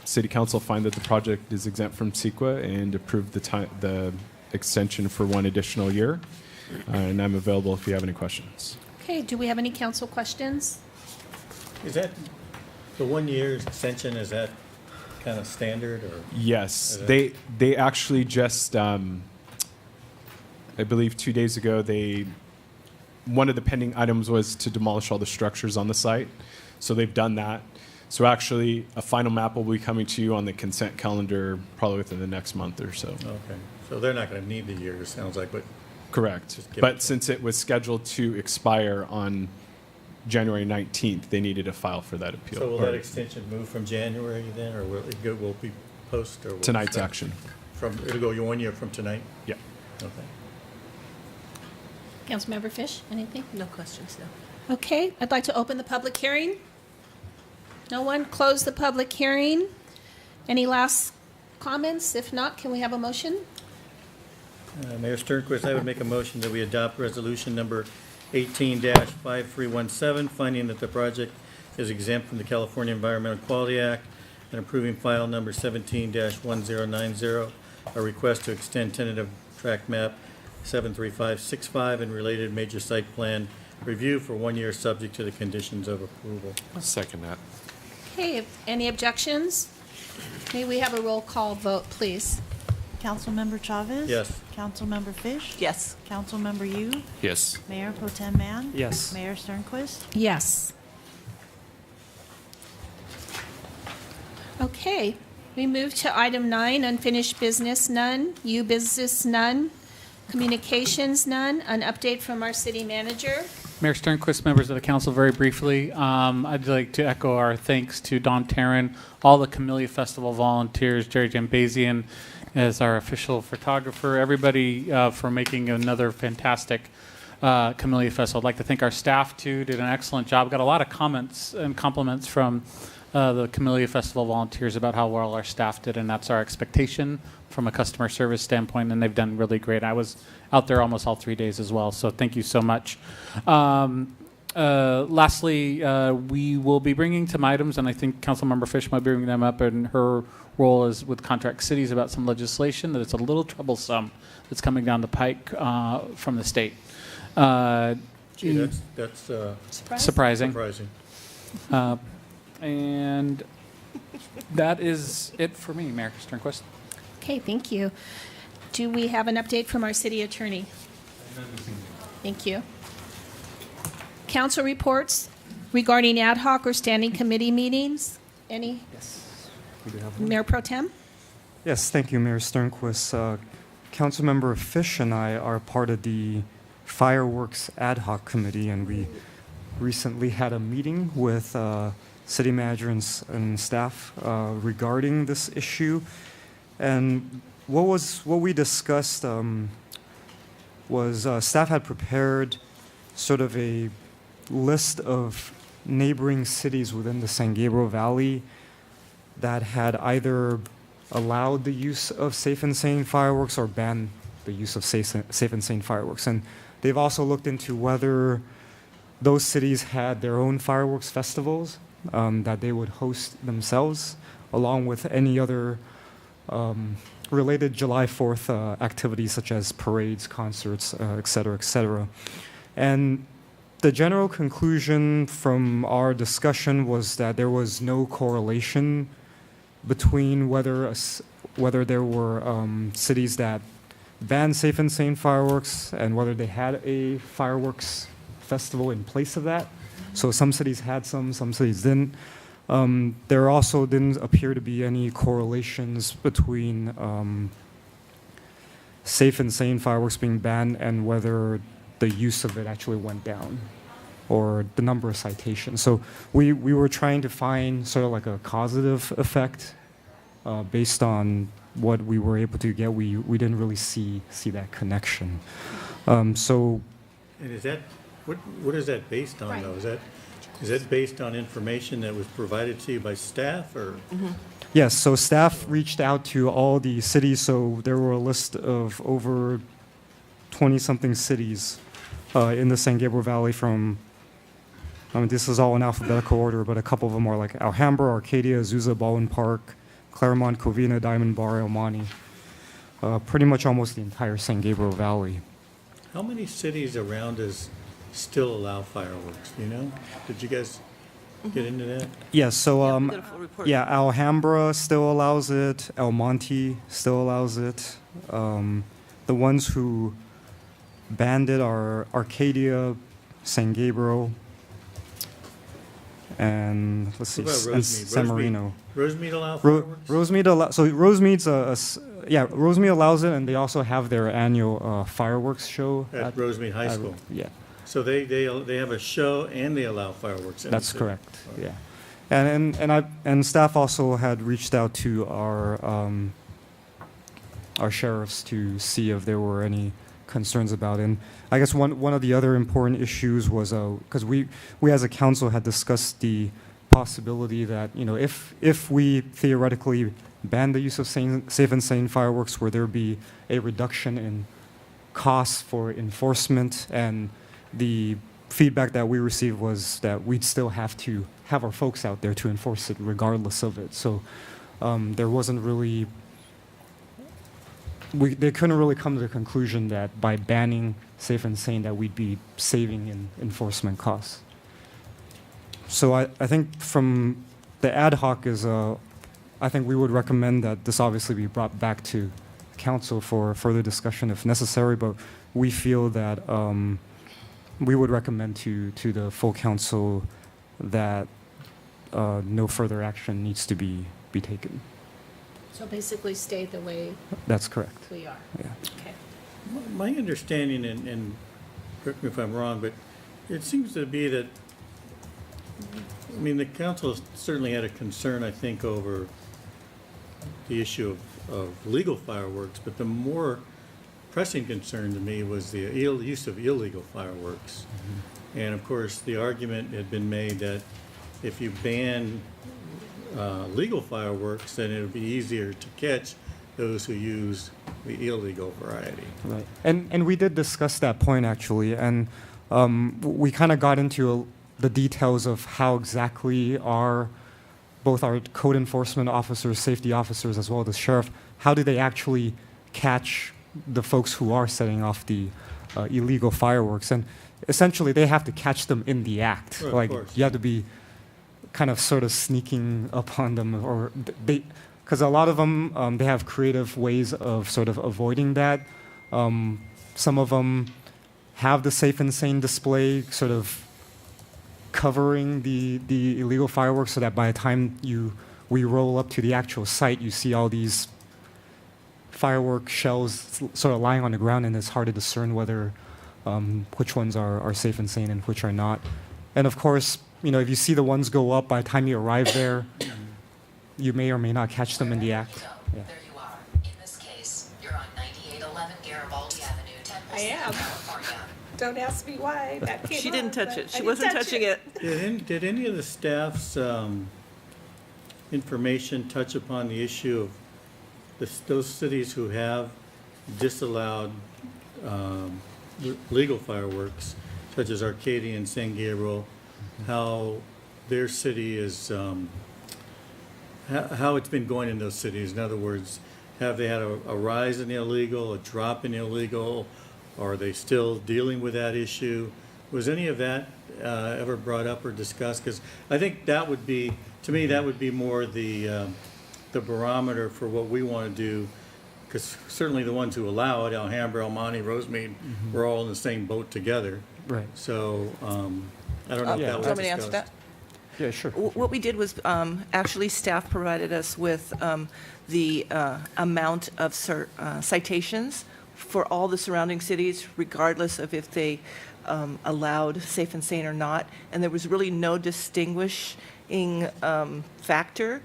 City Council find that the project is exempt from CEQA and approve the extension for 1 additional year. And I'm available if you have any questions. Okay, do we have any council questions? Is that, the 1 year extension, is that kind of standard or? Yes, Is it- they actually just, I believe 2 days ago, one of the pending items was to demolish all the structures on the site. So they've done that. So actually, a final map will be coming to you on the consent calendar probably within the next month or so. Okay, so they're not going to need the year, it sounds like, but. Correct. Just give But it- since it was scheduled to expire on January 19th, they needed a file for that appeal. So will or that extension move from January then, or will it go, will it be post or? will it Tonight's start action. From, it'll go 1 year from tonight? Yeah. Okay. Councilmember Fish, anything? No questions, no. Okay, I'd like to open the public hearing. No one? Close the public hearing. Any last comments? If not, can we have a motion? Mayor Sternquist, I would make a motion that we adopt resolution number 18-5317, finding that the project is exempt from the California Environmental Quality Act and approving file number 17-1090, a request to extend tentative tract map 73565 and related major site plan review for 1 year subject to the conditions of approval. I'll second that. Okay, any objections? May we have a roll call vote, please? Councilmember Chavez? Yes. Councilmember Fish? Yes. Councilmember Yu? Yes. Mayor Pro Tem Man? Yes. Mayor Sternquist? Yes. Okay, we move to item 9, unfinished business, none. New business, none. Communications, none. An update from our city manager. Mayor Sternquist, members of the council, very briefly, I'd like to echo our thanks to Don Tarrin, all the Camellia Festival volunteers, Jerry Jambazian as our official photographer, everybody for making another fantastic Camellia Festival. I'd like to thank our staff, too, did an excellent job. Got a lot of comments and compliments from the Camellia Festival volunteers about how well our staff did, and that's our expectation from a customer service standpoint, and they've done really great. I was out there almost all 3 days as well, so thank you so much. Lastly, we will be bringing some items, and I think Councilmember Fish might be bringing them up in her role is with contract cities about some legislation that it's a little troublesome that's coming down the pike from the state. Gee, that's surprising. surprising. And that is it for me, Mayor Sternquist. Okay, thank you. Do we have an update from our city attorney? Thank you. Council reports regarding ad hoc or standing committee meetings? Any? Yes, we do have one. Mayor Pro Tem? Yes, thank you, Mayor Sternquist. Councilmember Fish and I are part of the Fireworks Ad Hoc Committee, and we recently had a meeting with city manager and staff regarding this issue. And what we discussed was staff had prepared sort of a list of neighboring cities within the San Gabriel Valley that had either allowed the use of safe and sane fireworks or banned the use of safe and sane fireworks. And they've also looked into whether those cities had their own fireworks festivals that they would host themselves, along with any other related July 4th activities such as parades, concerts, et cetera, et cetera. And the general conclusion from our discussion was that there was no correlation between whether there were cities that banned safe and sane fireworks and whether they had a fireworks festival in place of that. So some cities had some cities didn't. There also didn't appear to be any correlations between safe and sane fireworks being banned and whether the use of it actually went down or the number of citations. So we were trying to find sort of like a causative effect based on what we were able to get. We didn't really see that connection. So. And is that, what is that based on, though? Is that based on information that was provided to you by staff, or? Mm-hmm. Yes, so staff reached out to all the cities, so there were a list of over 20-something cities in the San Gabriel Valley from, this is all in alphabetical order, but a couple of them are like Alhambra, Arcadia, Azusa, Baldwin Park, Claremont, Covina, Diamond Bar, El Monte, pretty much almost the entire San Gabriel Valley. How many cities around us still allow fireworks? Do you know? Did you guys get into that? Yes, so got a full report. yeah, Alhambra still allows it. El Monte still allows it. The ones who banned it are Arcadia, San Gabriel, and let's see, What about and Rosemead? San Marino. Rosemead allow fireworks? Rosemead so Rosemead's Rosemead allows it, and they also have their annual fireworks show At Rosemead High School? Yeah. So they have a show and they allow fireworks in the That's city? correct. Yeah, and staff also had reached out to our sheriffs to see if there were any concerns about it. And I guess one of the other important issues was because we as a council had discussed the possibility that if we theoretically ban the use of safe and sane fireworks, where there be a reduction in costs for enforcement, and the feedback that we received was that we'd still have to have our folks out there to enforce it regardless of it. So there wasn't really, they couldn't really come to the conclusion that by banning safe and sane that we'd be saving in enforcement costs. So I think from the ad hoc I think we would recommend that this obviously be brought back to council for further discussion if necessary, but we feel that we would recommend to the full council that no further action needs to be taken. So basically stay the way That's correct. we are. Yeah. Okay. My understanding, and correct me if I'm wrong, but it seems to be that, I mean, the council certainly had a concern, I think, over the issue of legal fireworks, but the more pressing concern to me was the use of illegal fireworks. Mm-hmm. And of course, the argument had been made that if you ban legal fireworks, then it would be easier to catch those who use the illegal variety. Right. And we did discuss that point actually, and we kind of got into the details of how exactly both our code enforcement officers, safety officers, as well as the sheriff, how do they actually catch the folks who are setting off the illegal fireworks? And essentially, they have to catch them in the act. Right, like of course. you have to be kind of sort of sneaking upon them, or because a lot of them they have creative ways of sort of avoiding that. Some of them have the safe and sane display sort of covering the illegal fireworks, so that by the time we roll up to the actual site, you see all these firework shells sort of lying on the ground, and it's hard to discern whether which ones are safe and sane and which are not. And of course, if you see the ones go up, by the time you arrive there, you may or may not catch them in the act. Yeah. There you are. In this case, you're on 9811 Garibaldi Avenue, Temple I City, am. California. Don't ask me why that came She didn't up, touch but it. I She didn't wasn't touch touching it. Did any of the staff's information touch upon the issue of those cities who have disallowed legal fireworks, such as Arcadia and San Gabriel, how their city is, how it's been going in those cities? In other words, have they had a rise in the illegal, a drop in the illegal? Are they still dealing with that issue? Was any of that ever brought up or discussed? Because I think that would be, to me, that would be more the barometer for what we want to do. Because certainly the ones who allow it, Alhambra, El Monte, Rosemead, we're all in the same boat together. Right. So I don't know if that was Do you want me to answer discussed. that? Yeah, sure. What we did was, actually, staff provided us with the amount of citations for all the surrounding cities, regardless of if they allowed safe and sane or not. And there was really no distinguishing factor.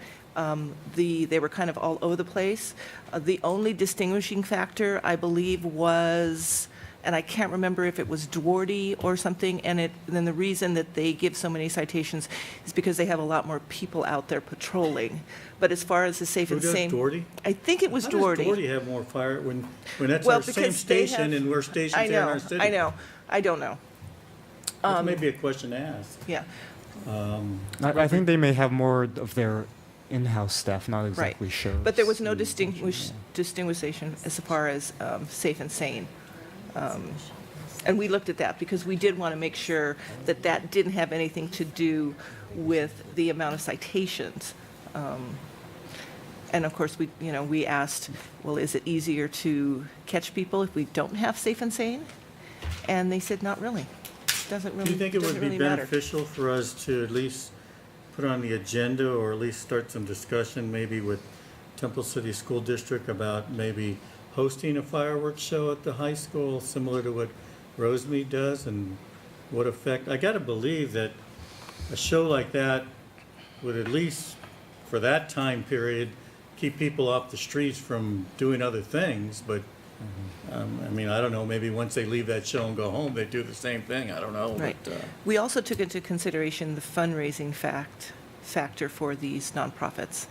They were kind of all over the place. The only distinguishing factor, I believe, was, and I can't remember if it was Duarte or something, and then the reason that they give so many citations is because they have a lot more people out there patrolling. But as far as the safe Who and does, sane, Duarte? I think it was How Duarte. does Duarte have more fire when that's Well, our same because they station have- and we're stationed I here in know, our city? I know. I don't know. That may be a question to ask. Yeah. I think they may have more of their in-house staff, not exactly shows. But there was no distinguishing as far as safe and sane. And we looked at that because we did want to make sure that that didn't have anything to do with the amount of citations. And of course, we asked, well, is it easier to catch people if we don't have safe and sane? And they said, not really. Doesn't really, Do you think it would doesn't be really matter. beneficial for us to at least put on the agenda or at least start some discussion maybe with Temple City School District about maybe hosting a fireworks show at the high school similar to what Rosemead does, and what effect? I gotta believe that a show like that would at least for that time period keep people off the streets from doing other things, but I mean, I don't know, maybe once they leave that show and go home, they do the same thing, I don't know. Right. But, We also took into consideration the fundraising factor for these nonprofits.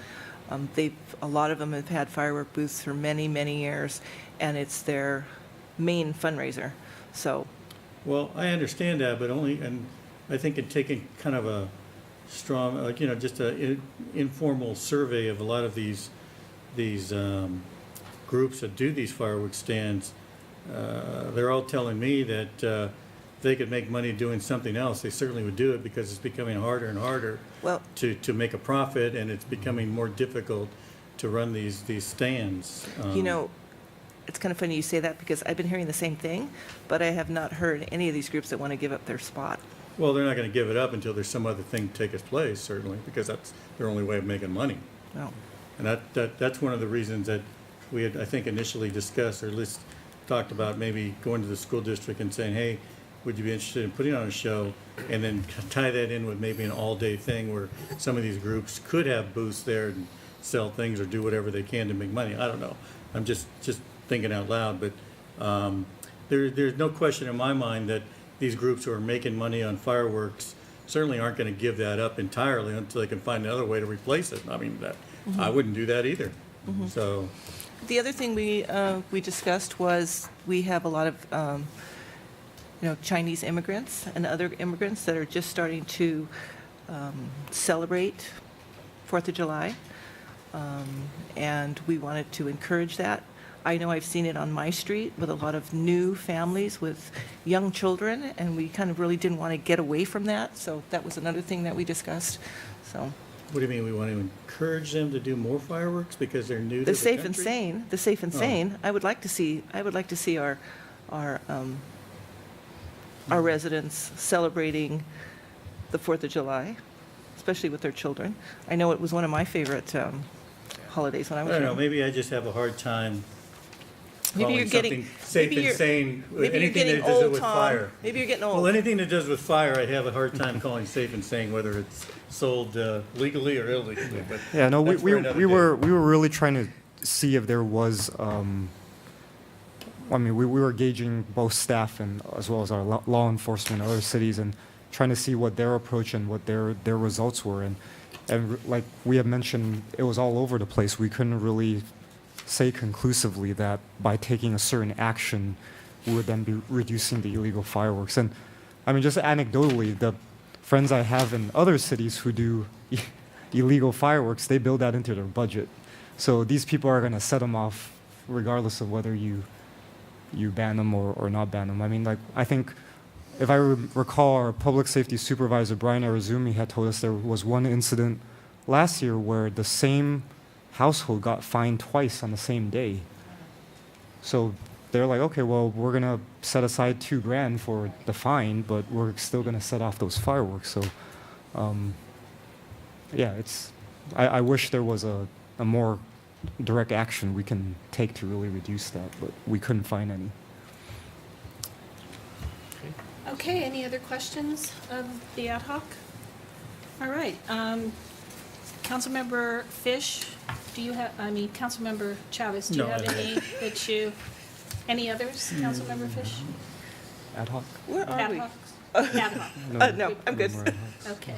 A lot of them have had firework booths for many, many years, and it's their main fundraiser. So, well, I understand that, but only, and I think in taking kind of a strong, like, just a informal survey of a lot of these groups that do these fireworks stands, they're all telling me that they could make money doing something else. They certainly would do it because it's becoming harder and harder to make a profit, and it's becoming more difficult to run these stands. it's kind of funny you say that because I've been hearing the same thing, but I have not heard any of these groups that want to give up their spot. Well, they're not going to give it up until there's some other thing take its place, certainly, because that's their only way of making money. No. And that's one of the reasons that we had, I think, initially discussed, or at least talked about maybe going to the school district and saying, hey, would you be interested in putting on a show, and then tie that in with maybe an all-day thing where some of these groups could have booths there and sell things or do whatever they can to make money. I don't know. I'm just thinking out loud, but there's no question in my mind that these groups who are making money on fireworks certainly aren't going to give that up entirely until they can find another way to replace it. I mean, I wouldn't do that either. Mhm. So, The other thing we discussed was we have a lot of Chinese immigrants and other immigrants that are just starting to celebrate 4th of July, and we wanted to encourage that. I know I've seen it on my street with a lot of new families with young children, and we kind of really didn't want to get away from that, so that was another thing that we discussed. So. what do you mean, we want to encourage them to do more fireworks because they're new to the Safe and country? sane, the safe and Oh. sane. I would like to see our residents celebrating the 4th of July, especially with their children. I know it was one of my favorite holidays when I I was don't know, young. maybe I just have a hard time Maybe calling you're getting- something safe maybe and you're- sane, maybe you're anything getting that does it old, with Tom. fire. Maybe you're getting old. Well, anything that does with fire, I have a hard time calling safe and sane, whether it's sold legally or illegally, but Yeah, no, that's for another we day. were really trying to see if there was. I mean, we were gauging both staff and as well as our law enforcement in other cities and trying to see what their approach and what their results were. And like we have mentioned, it was all over the place. We couldn't really say conclusively that by taking a certain action, we would then be reducing the illegal fireworks. And I mean, just anecdotally, the friends I have in other cities who do illegal fireworks, they build that into their budget. So these people are going to set them off regardless of whether you ban them or not ban them. I mean, like, I think if I recall, our public safety supervisor, Brian Arizumi, had told us there was one incident last year where the same household got fined twice on the same day. So they're like, okay, well, we're going to set aside $2,000 for the fine, but we're still going to set off those fireworks. So, yeah, I wish there was a more direct action we can take to really reduce that, but we couldn't find any. Okay, any other questions of the ad hoc? All right, Councilmember Fish, Councilmember Chavez, do you No, have I any any others, Councilmember Fish? Ad hoc? Where are Ad we? hoc? Ad hoc. No, I'm good. Okay.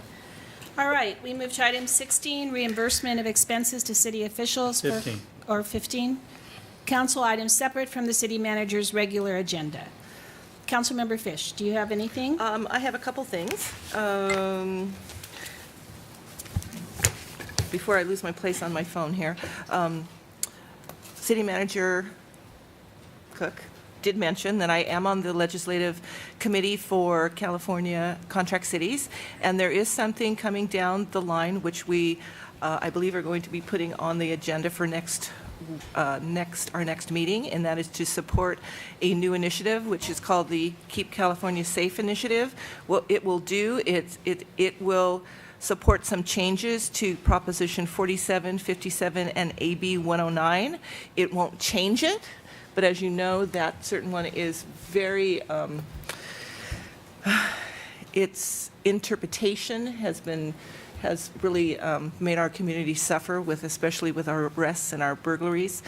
All right, we move to item 16, reimbursement of expenses to city officials. 15. Or 15. Council items separate from the city manager's regular agenda. Councilmember Fish, do you have anything? I have a couple things. before I lose my place on my phone here, City Manager Cook did mention that I am on the Legislative Committee for California Contract Cities, and there is something coming down the line which we, I believe, are going to be putting on the agenda for our next meeting, and that is to support a new initiative which is called the Keep California Safe Initiative. What it will do, it will support some changes to Proposition 47, 57, and AB 109. It won't change it, but as you know, that certain one is very, its interpretation has really made our community suffer especially with our arrests and our burglaries.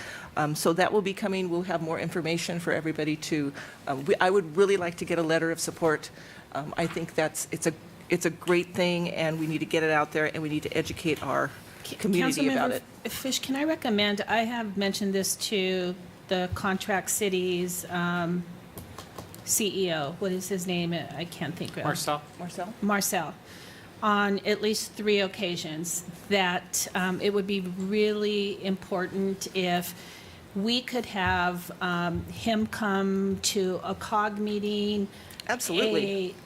So that will be coming. We'll have more information for everybody to, I would really like to get a letter of support. I think it's a great thing, and we need to get it out there, and we need to educate our community about it. Fish, can I recommend, I have mentioned this to the Contract Cities CEO. What is his name? I can't think of it. Marcel. On at least 3 occasions, that it would be really important if we could have him come to a COG meeting. Absolutely.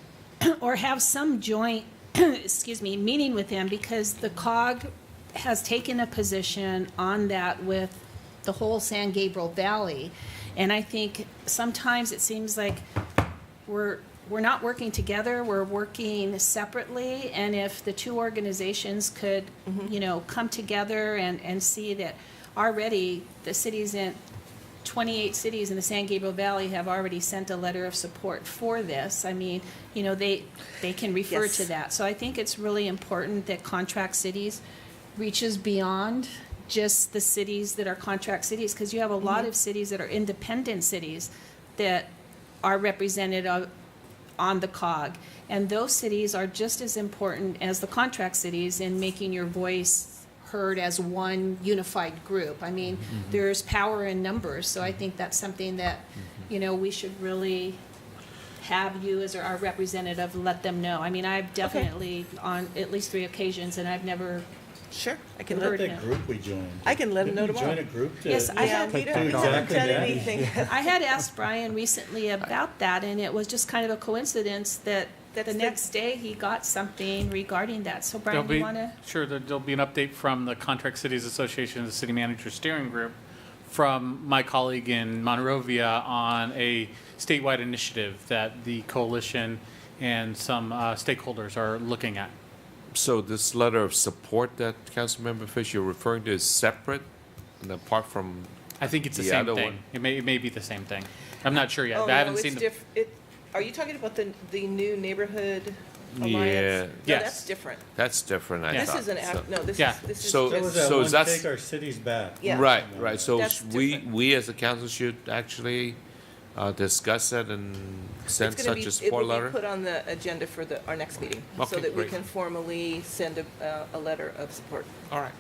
Or have some joint, meeting with him, because the COG has taken a position on that with the whole San Gabriel Valley. And I think sometimes it seems like we're not working together, we're working separately. And if the two organizations could, come together and see that already the cities 28 cities in the San Gabriel Valley have already sent a letter of support for this. I mean, they can refer to that. So I think it's really important that Contract Cities reaches beyond just the cities that are contract cities, because you have a lot of cities that are independent cities that are represented on the COG. And those cities are just as important as the contract cities in making your voice heard as one unified group. I mean, there's power in numbers, so I think that's something that, we should really have you as our representative let them know. I mean, I've definitely on at least 3 occasions, and I've never Sure, I can What let about that group we joined? I can let him know Didn't we tomorrow. join a group to? Yes, I have. We do haven't exactly done that? anything. I had asked Brian recently about that, and it was just kind of a coincidence that the next day he got something regarding that. So Brian, do you want to? Sure, there'll be an update from the Contract Cities Association, the City Manager Steering Group, from my colleague in Monrovia on a statewide initiative that the coalition and some stakeholders are looking at. So this letter of support that Councilmember Fish you're referring to is separate and apart from I think it's the the same other thing. one? It may be the same thing. I'm not sure yet. Oh, I haven't no, seen it's are you talking about the new neighborhood alliance? Yeah. No, Yes. that's different. That's different, I This thought. is an So- no, this Yeah. is this is So- That was that so one, that's- take our cities back. Yeah. Right. So That's we as a council should actually discuss it and send it's gonna such be, a it support will be letter? put on the agenda for our next meeting, so Okay, that we great. can formally send a letter of support. All right.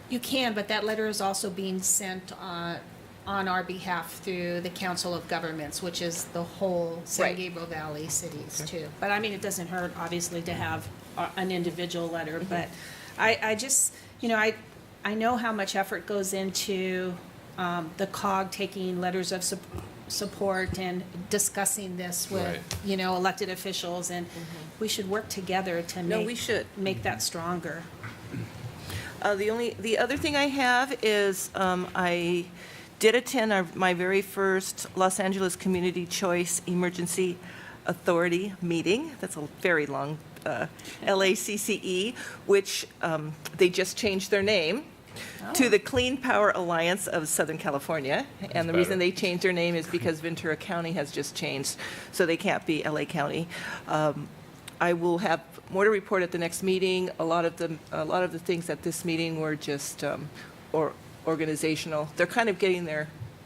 You can, but that letter is also being sent on our behalf through the Council of Governments, which is the whole San Right. Gabriel Valley cities too. But I mean, it doesn't hurt, obviously, to have an individual letter, but I just, I know how much effort goes into the COG taking letters of support and discussing this with, Right. elected officials, and we should work together to No, we should. make that stronger. The other thing I have is I did attend my very first Los Angeles Community Choice Emergency Authority meeting. That's a very long LACCE, which they just changed their name to the Clean Power Alliance of Southern California. And the reason they changed their name is because Ventura County has just changed, so they can't be LA County. I will have more to report at the next meeting. A lot of the things at this meeting were just organizational. They're kind of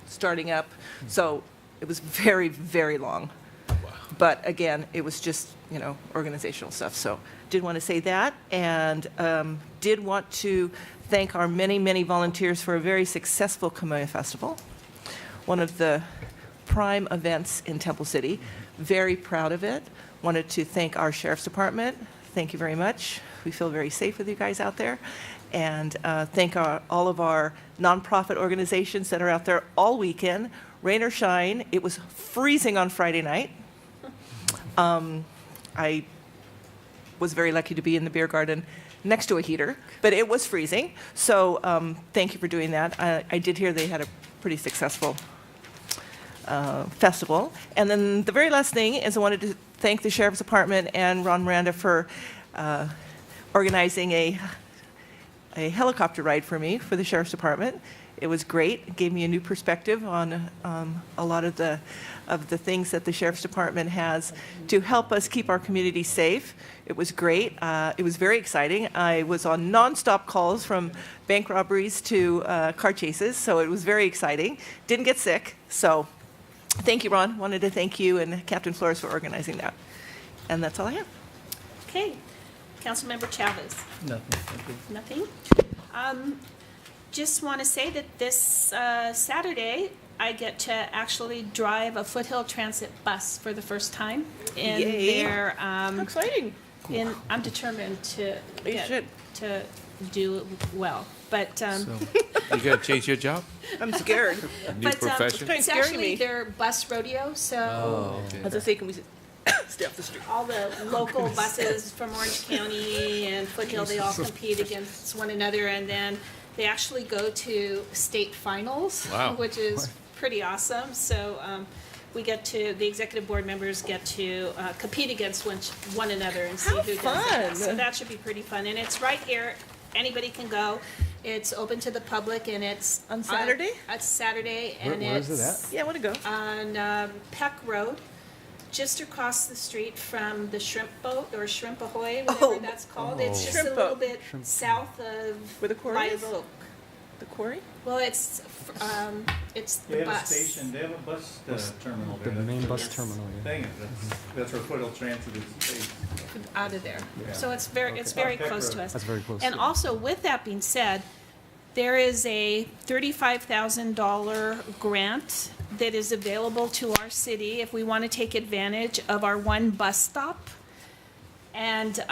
starting up, so it was very, very long. But again, it was just, organizational stuff. So did want to say that, and did want to thank our many, many volunteers for a very successful Camellia Festival, one of the prime events in Temple City. Very proud of it. Wanted to thank our Sheriff's Department. Thank you very much. We feel very safe with you guys out there. and thank all of our nonprofit organizations that are out there all weekend, rain or shine. It was freezing on Friday night. I was very lucky to be in the beer garden next to a heater, but it was freezing. So thank you for doing that. I did hear they had a pretty successful festival. And then the very last thing is I wanted to thank the Sheriff's Department and Ron Miranda for organizing a helicopter ride for me for the Sheriff's Department. It was great. It gave me a new perspective on a lot of the things that the Sheriff's Department has to help us keep our community safe. It was great. It was very exciting. I was on nonstop calls from bank robberies to car chases, so it was very exciting. Didn't get sick, so thank you, Ron. Wanted to thank you and Captain Flores for organizing that. And that's all I have. Okay. Councilmember Chavez. Nothing, thank you. Nothing? Just want to say that this Saturday, I get to actually drive a Foothill Transit bus for the first time. In Yay. their, How exciting. I'm determined to You should. to do well. But You gotta change your job? I'm scared. New profession? it's scaring actually me. their bus rodeo, so Oh, okay. As I say, can we stay off the street? all the local buses from Orange County and Foothill, they all compete against one another, and then they actually go to state finals, Wow. which is pretty awesome. So the executive board members get to compete against one another and see How who does fun. the best. So that should be pretty fun. And it's right here. Anybody can go. It's open to the public, and it's On Saturday? It's Saturday, and Where is it's it at? Yeah, I want to go. on Peck Road, just across the street from the shrimp boat, or Shrimp Ahoy, whatever Oh. that's called. It's just Shrimp a little boat. bit south of Where the quarry Live is? Oak. The quarry? Well, it's They the have a bus. station, they have a bus terminal there. The main That's bus what terminal, they're yeah. saying. That's where Foothill Transit is based. Out of there. Yeah. So it's very Okay. close to us. That's very close. And also, with that being said, there is a $35,000 grant that is available to our city if we want to take advantage of our one bus stop. And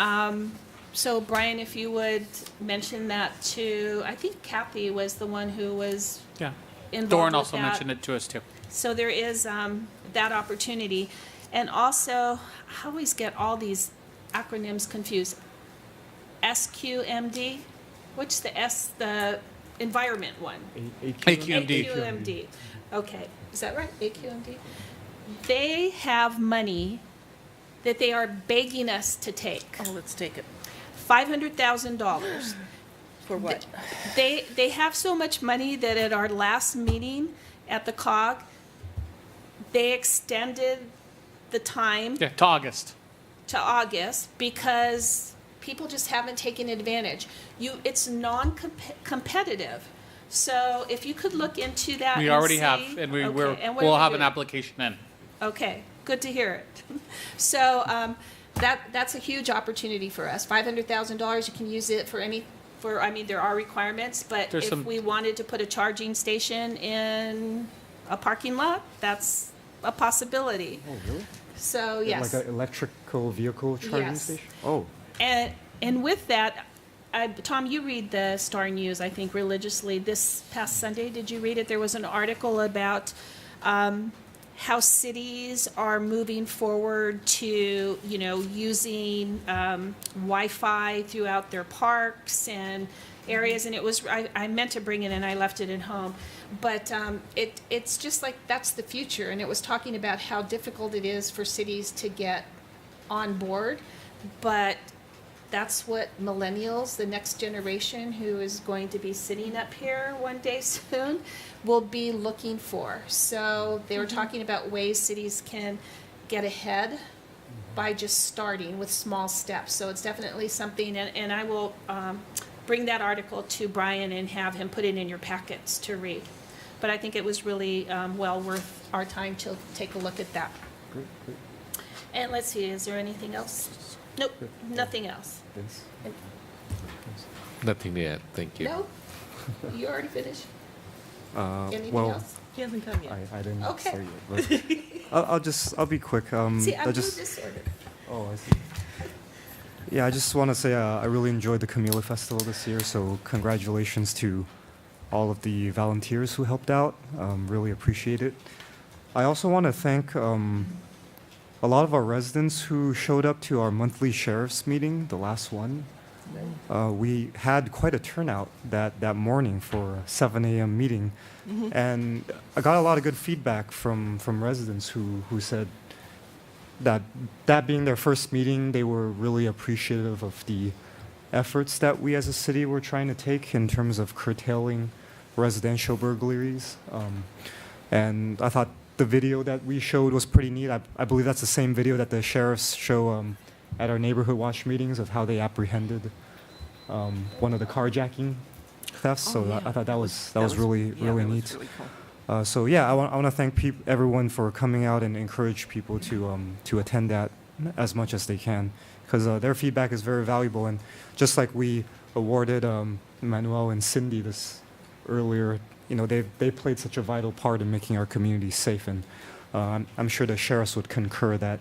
so, Brian, if you would mention that to, I think Kathy was the one who was Yeah. involved Doran with also that. mentioned it to us too. So there is that opportunity. And also, I always get all these acronyms confused. SQMD? What's the S, the environment one? AQMD. AQMD. Okay, is that right? AQMD? They have money that they are begging us to take. Oh, let's take it. $500,000. For what? They have so much money that at our last meeting at the COG, they extended the time Yeah, to August. to August because people just haven't taken advantage. It's non-competitive. So if you could look into that We and already see- have, and Okay, and what we'll are we have an doing? application in. Okay, good to hear it. So that's a huge opportunity for us. $500,000, you can use it for there are requirements, but There's if some- we wanted to put a charging station in a parking lot, that's a possibility. Oh, really? So, yes. Like an electrical vehicle charging Yes. station? Oh, And with that, Tom, you read the Star News, I think, religiously. This past Sunday, did you read it? There was an article about how cities are moving forward to, using Wi-Fi throughout their parks and areas. And it was, I meant to bring it and I left it at home. But it's just like, that's the future. And it was talking about how difficult it is for cities to get on board. But that's what millennials, the next generation who is going to be sitting up here one day soon, will be looking for. So they were talking about ways cities can get ahead by just starting with small steps. So it's definitely something, and I will bring that article to Brian and have him put it in your packets to read. But I think it was really well worth our time to take a look at that. great, great. And let's see, is there anything else? Nope, nothing else. Vince? Nothing yet, thank you. No? You already finished? Anything Well, else? He hasn't come yet. I didn't Okay. say yet, but I'll be quick. See, I I'm just, disordered. oh, I see. Yeah, I just want to say I really enjoyed the Camila Festival this year, so congratulations to all of the volunteers who helped out. Really appreciate it. I also want to thank a lot of our residents who showed up to our monthly sheriff's meeting, the last one. We had quite a turnout that morning for a 7 a.m. meeting, and I got a lot of good feedback from residents who said that being their first meeting, they were really appreciative of the efforts that we as a city were trying to take in terms of curtailing residential burglaries. And I thought the video that we showed was pretty neat. I believe that's the same video that the sheriffs show at our neighborhood watch meetings of how they apprehended one of the carjacking thefts. I thought that was really neat. Really cool. So yeah, I want to thank everyone for coming out and encourage people to attend that as much as they can, because their feedback is very valuable. And just like we awarded Manuel and Cindy this earlier, they played such a vital part in making our community safe. And I'm sure the sheriffs would concur that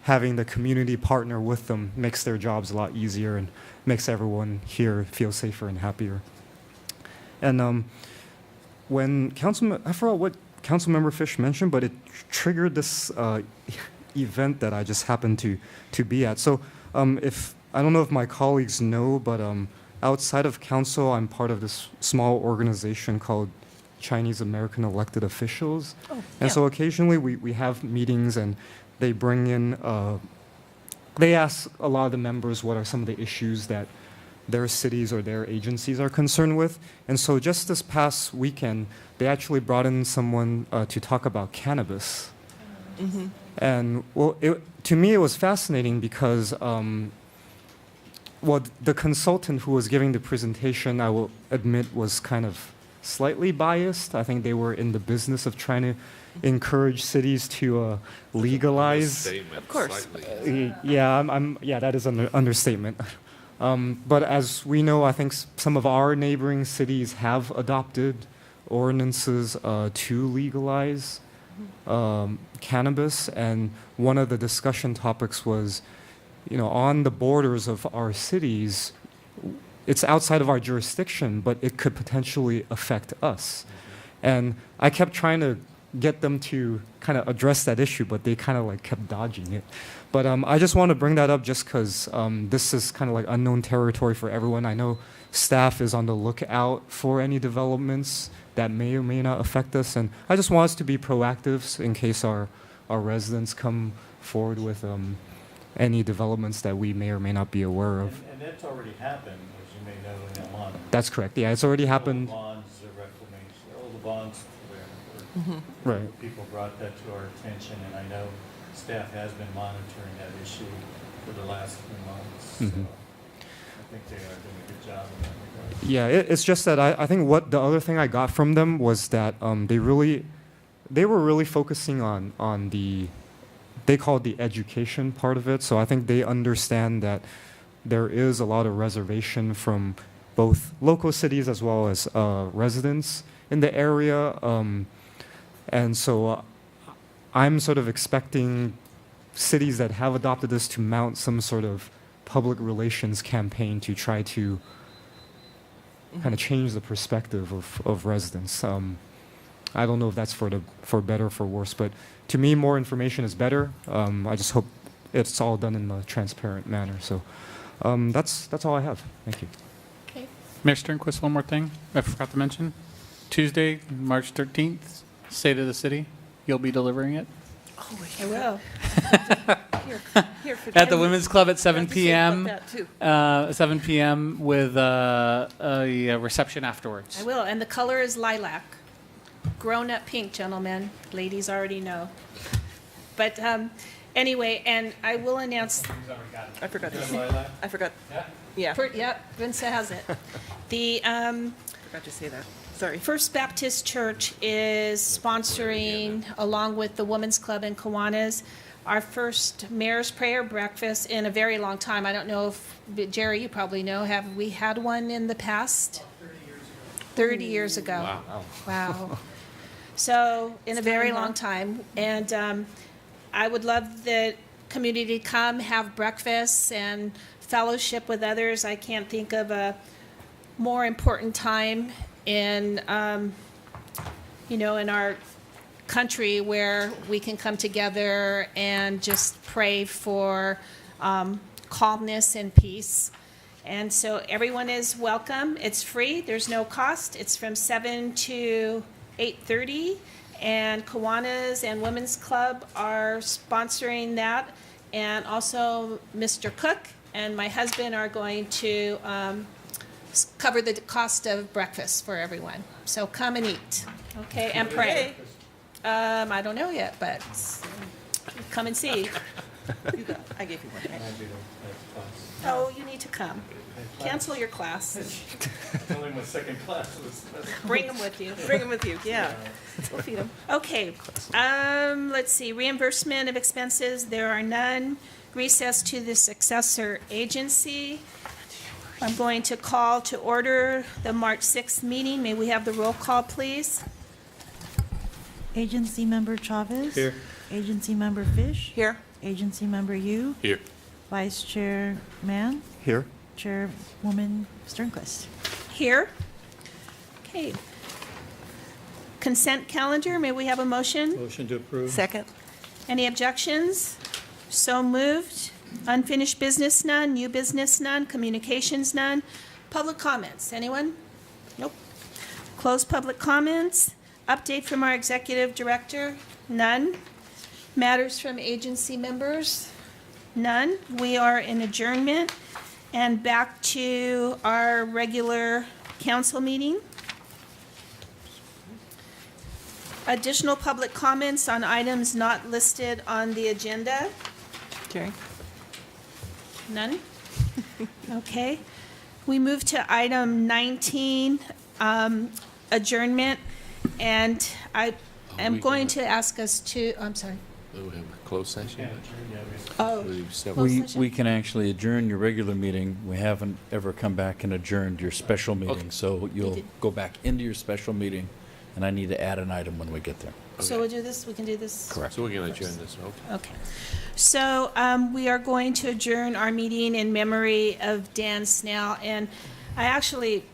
having the community partner with them makes their jobs a lot easier and makes everyone here feel safer and happier. And when I forgot what Councilmember Fish mentioned, but it triggered this event that I just happened to be at. So I don't know if my colleagues know, but outside of council, I'm part of this small organization called Chinese American Elected Officials. And so occasionally we have meetings, and they bring in, they ask a lot of the members what are some of the issues that their cities or their agencies are concerned with. And so just this past weekend, they actually brought in someone to talk about cannabis. And well, to me, it was fascinating because, the consultant who was giving the presentation, I will admit, was kind of slightly biased. I think they were in the business of trying to encourage cities to legalize. Of course. Yeah, that is an understatement. But as we know, I think some of our neighboring cities have adopted ordinances to legalize cannabis, and one of the discussion topics was, on the borders of our cities, it's outside of our jurisdiction, but it could potentially affect us. And I kept trying to get them to kind of address that issue, but they kind of kept dodging it. But I just want to bring that up just because this is kind of unknown territory for everyone. I know staff is on the lookout for any developments that may or may not affect us, and I just want us to be proactive in case our residents come forward with any developments that we may or may not be aware of. And that's already happened, as you may know, in El Monte. That's correct. Yeah, it's already happened. All the bonds Right. People brought that to our attention, and I know staff has been monitoring that issue for the last few months. So I think they are doing a good job in that regard. Yeah, it's just that I think what the other thing I got from them was that they were really focusing on they call it the education part of it. So I think they understand that there is a lot of reservation from both local cities as well as residents in the area. And so I'm sort of expecting cities that have adopted this to mount some sort of public relations campaign to try to kind of change the perspective of residents. I don't know if that's for better or for worse, but to me, more information is better. I just hope it's all done in a transparent manner. So that's all I have. Thank you. Okay. Mayor Sternquist, one more thing I forgot to mention. Tuesday, March 13th, State of the City. You'll be delivering it. Oh, I will. At the Women's Club at 7 p.m. 7 p.m. with a reception afterwards. I will, and the color is lilac. Grown-up pink, gentlemen. Ladies already know. But anyway, and I will announce... I forgot to say. I forgot. Yeah. Yep, Vince has it. The Forgot to say that. Sorry. First Baptist Church is sponsoring, along with the Women's Club in Kiwanis, our first Mayor's Prayer Breakfast in a very long time. I don't know if, Jerry, you probably know, have we had one in the past? 30 years ago. Wow. So, in a very long time. And I would love the community to come, have breakfast, and fellowship with others. I can't think of a more important time in, in our country where we can come together and just pray for calmness and peace. And so everyone is welcome. It's free. There's no cost. It's from 7 to 8:30. And Kiwanis and Women's Club are sponsoring that. And also Mr. Cook and my husband are going to cover the cost of breakfast for everyone. So come and eat, okay, and pray. I don't know yet, but come and see. I gave you one. Oh, you need to come. Cancel your class. It's only my second class. Bring them with you. Bring them with you, yeah. We'll feed them. Okay, let's see, reimbursement of expenses, there are none. Recess to the successor agency. I'm going to call to order the March 6th meeting. May we have the roll call, please? Agency Member Chavez. Here. Agency Member Fish. Here. Agency Member Yu. Here. Vice Chair Mann. Here. Chairwoman Sternquist. Here. Okay. Consent calendar, may we have a motion? Motion to approve. Second. Any objections? So moved. Unfinished business, none. New business, none. Communications, none. Public comments, anyone? Nope. Closed public comments. Update from our executive director, none. Matters from agency members, none. We are in adjournment and back to our regular council meeting. Additional public comments on items not listed on the agenda. Jerry? None? Okay. We move to item 19, adjournment, and I am going to ask us to, I'm sorry. We have a closed session. Oh, We can actually adjourn your regular meeting. We haven't ever come back and adjourned your special meeting. So you'll go back into your special meeting, and I need to add an item when we get there. So we'll do this, we can do this? Correct. So we're going to adjourn this, okay? Okay. So we are going to adjourn our meeting in memory of Dan Snell. And I actually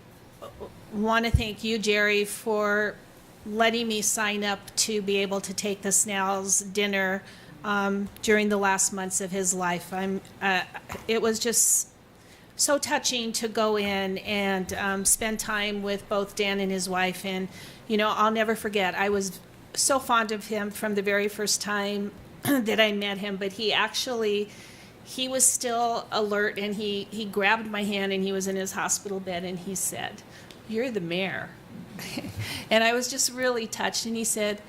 want to thank you, Jerry, for letting me sign up to be able to take the Snell's dinner during the last months of his life. It was just so touching to go in and spend time with both Dan and his wife. And, I'll never forget, I was so fond of him from the very first time that I met him, but he was still alert, and he grabbed my hand, and he was in his hospital bed, and he said, "You're the mayor." And I was just really touched, and he said,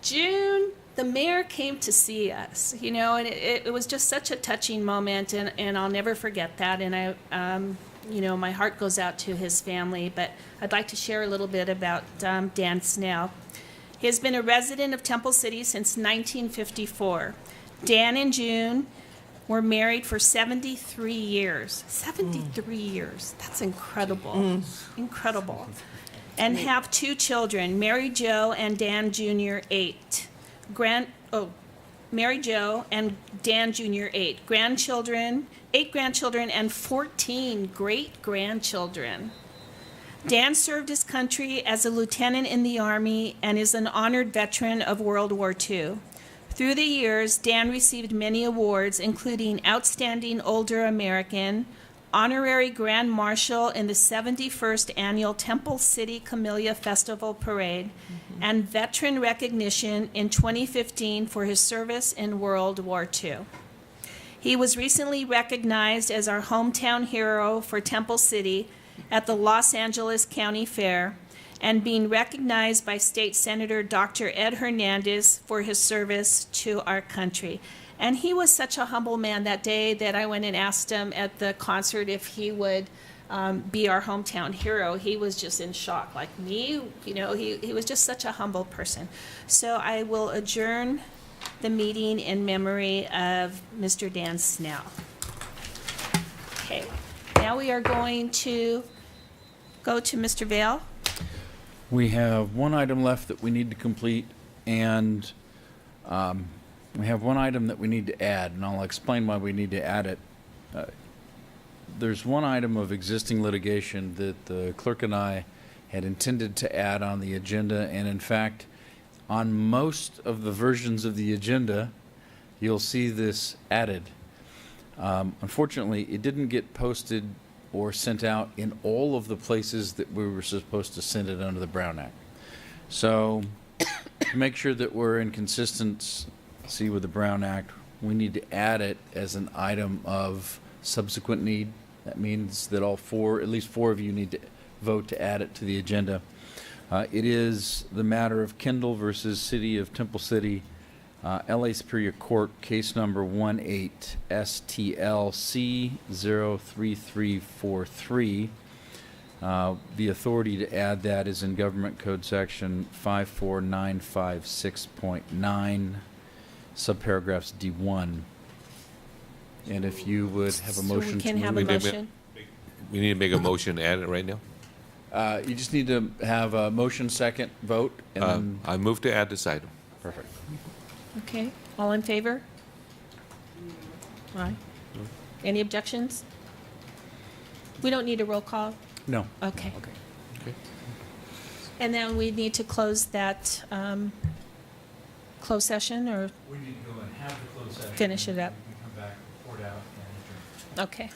"June, the mayor came to see us," and it was just such a touching moment, and I'll never forget that. And my heart goes out to his family, but I'd like to share a little bit about Dan Snell. He has been a resident of Temple City since 1954. Dan and June were married for 73 years. 73 years. That's incredible. Incredible. And have 2 children, Mary Jo and Dan Jr., 8. Mary Jo and Dan Jr., 8. 8 grandchildren, and 14 great-grandchildren. Dan served his country as a lieutenant in the Army and is an honored veteran of World War II. Through the years, Dan received many awards, including Outstanding Older American, Honorary Grand Marshal in the 71st Annual Temple City Camellia Festival Parade, and veteran recognition in 2015 for his service in World War II. He was recently recognized as our hometown hero for Temple City at the Los Angeles County Fair, and being recognized by State Senator Dr. Ed Hernandez for his service to our country. And he was such a humble man that day that I went and asked him at the concert if he would be our hometown hero. He was just in shock, like me. He was just such a humble person. So I will adjourn the meeting in memory of Mr. Dan Snell. Okay. Now we are going to go to Mr. Vail. We have one item left that we need to complete, and we have one item that we need to add, and I'll explain why we need to add it. there's one item of existing litigation that the clerk and I had intended to add on the agenda, and in fact, on most of the versions of the agenda, you'll see this added. Unfortunately, it didn't get posted or sent out in all of the places that we were supposed to send it under the Brown Act. So, to make sure that we're in consistency with the Brown Act, we need to add it as an item of subsequent need. That means that at least four of you need to vote to add it to the agenda. It is the matter of Kendall versus City of Temple City, LA Superior Court, case number 18-STLC-03343. The authority to add that is in Government Code Section 54956.9, subparagraphs D1. And if you would have a motion to move it. We need to make a motion and add it right now? You just need to have a motion, second, vote, and then. I move to add this item. Perfect. Okay, all in favor? Aye. Any objections? We don't need a roll call? No. Okay. Okay. And then we need to close that closed session, or We need to go and have the closed session. Finish it up. We can come back, report out, and adjourn. okay.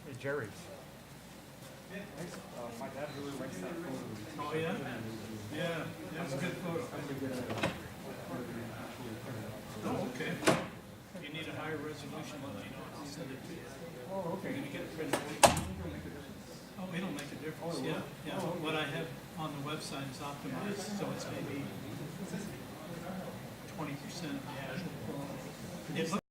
Hey, Jerry. My dad really likes that photo. Oh, yeah? Yeah, that's a good photo. Oh, okay. You need a higher resolution, let me know, I'll send it to you. Oh, okay. You're gonna get it printed. Oh, it'll make a difference, yeah, yeah. What I have on the website is optimized, so it's maybe 20% of the actual photo. It looks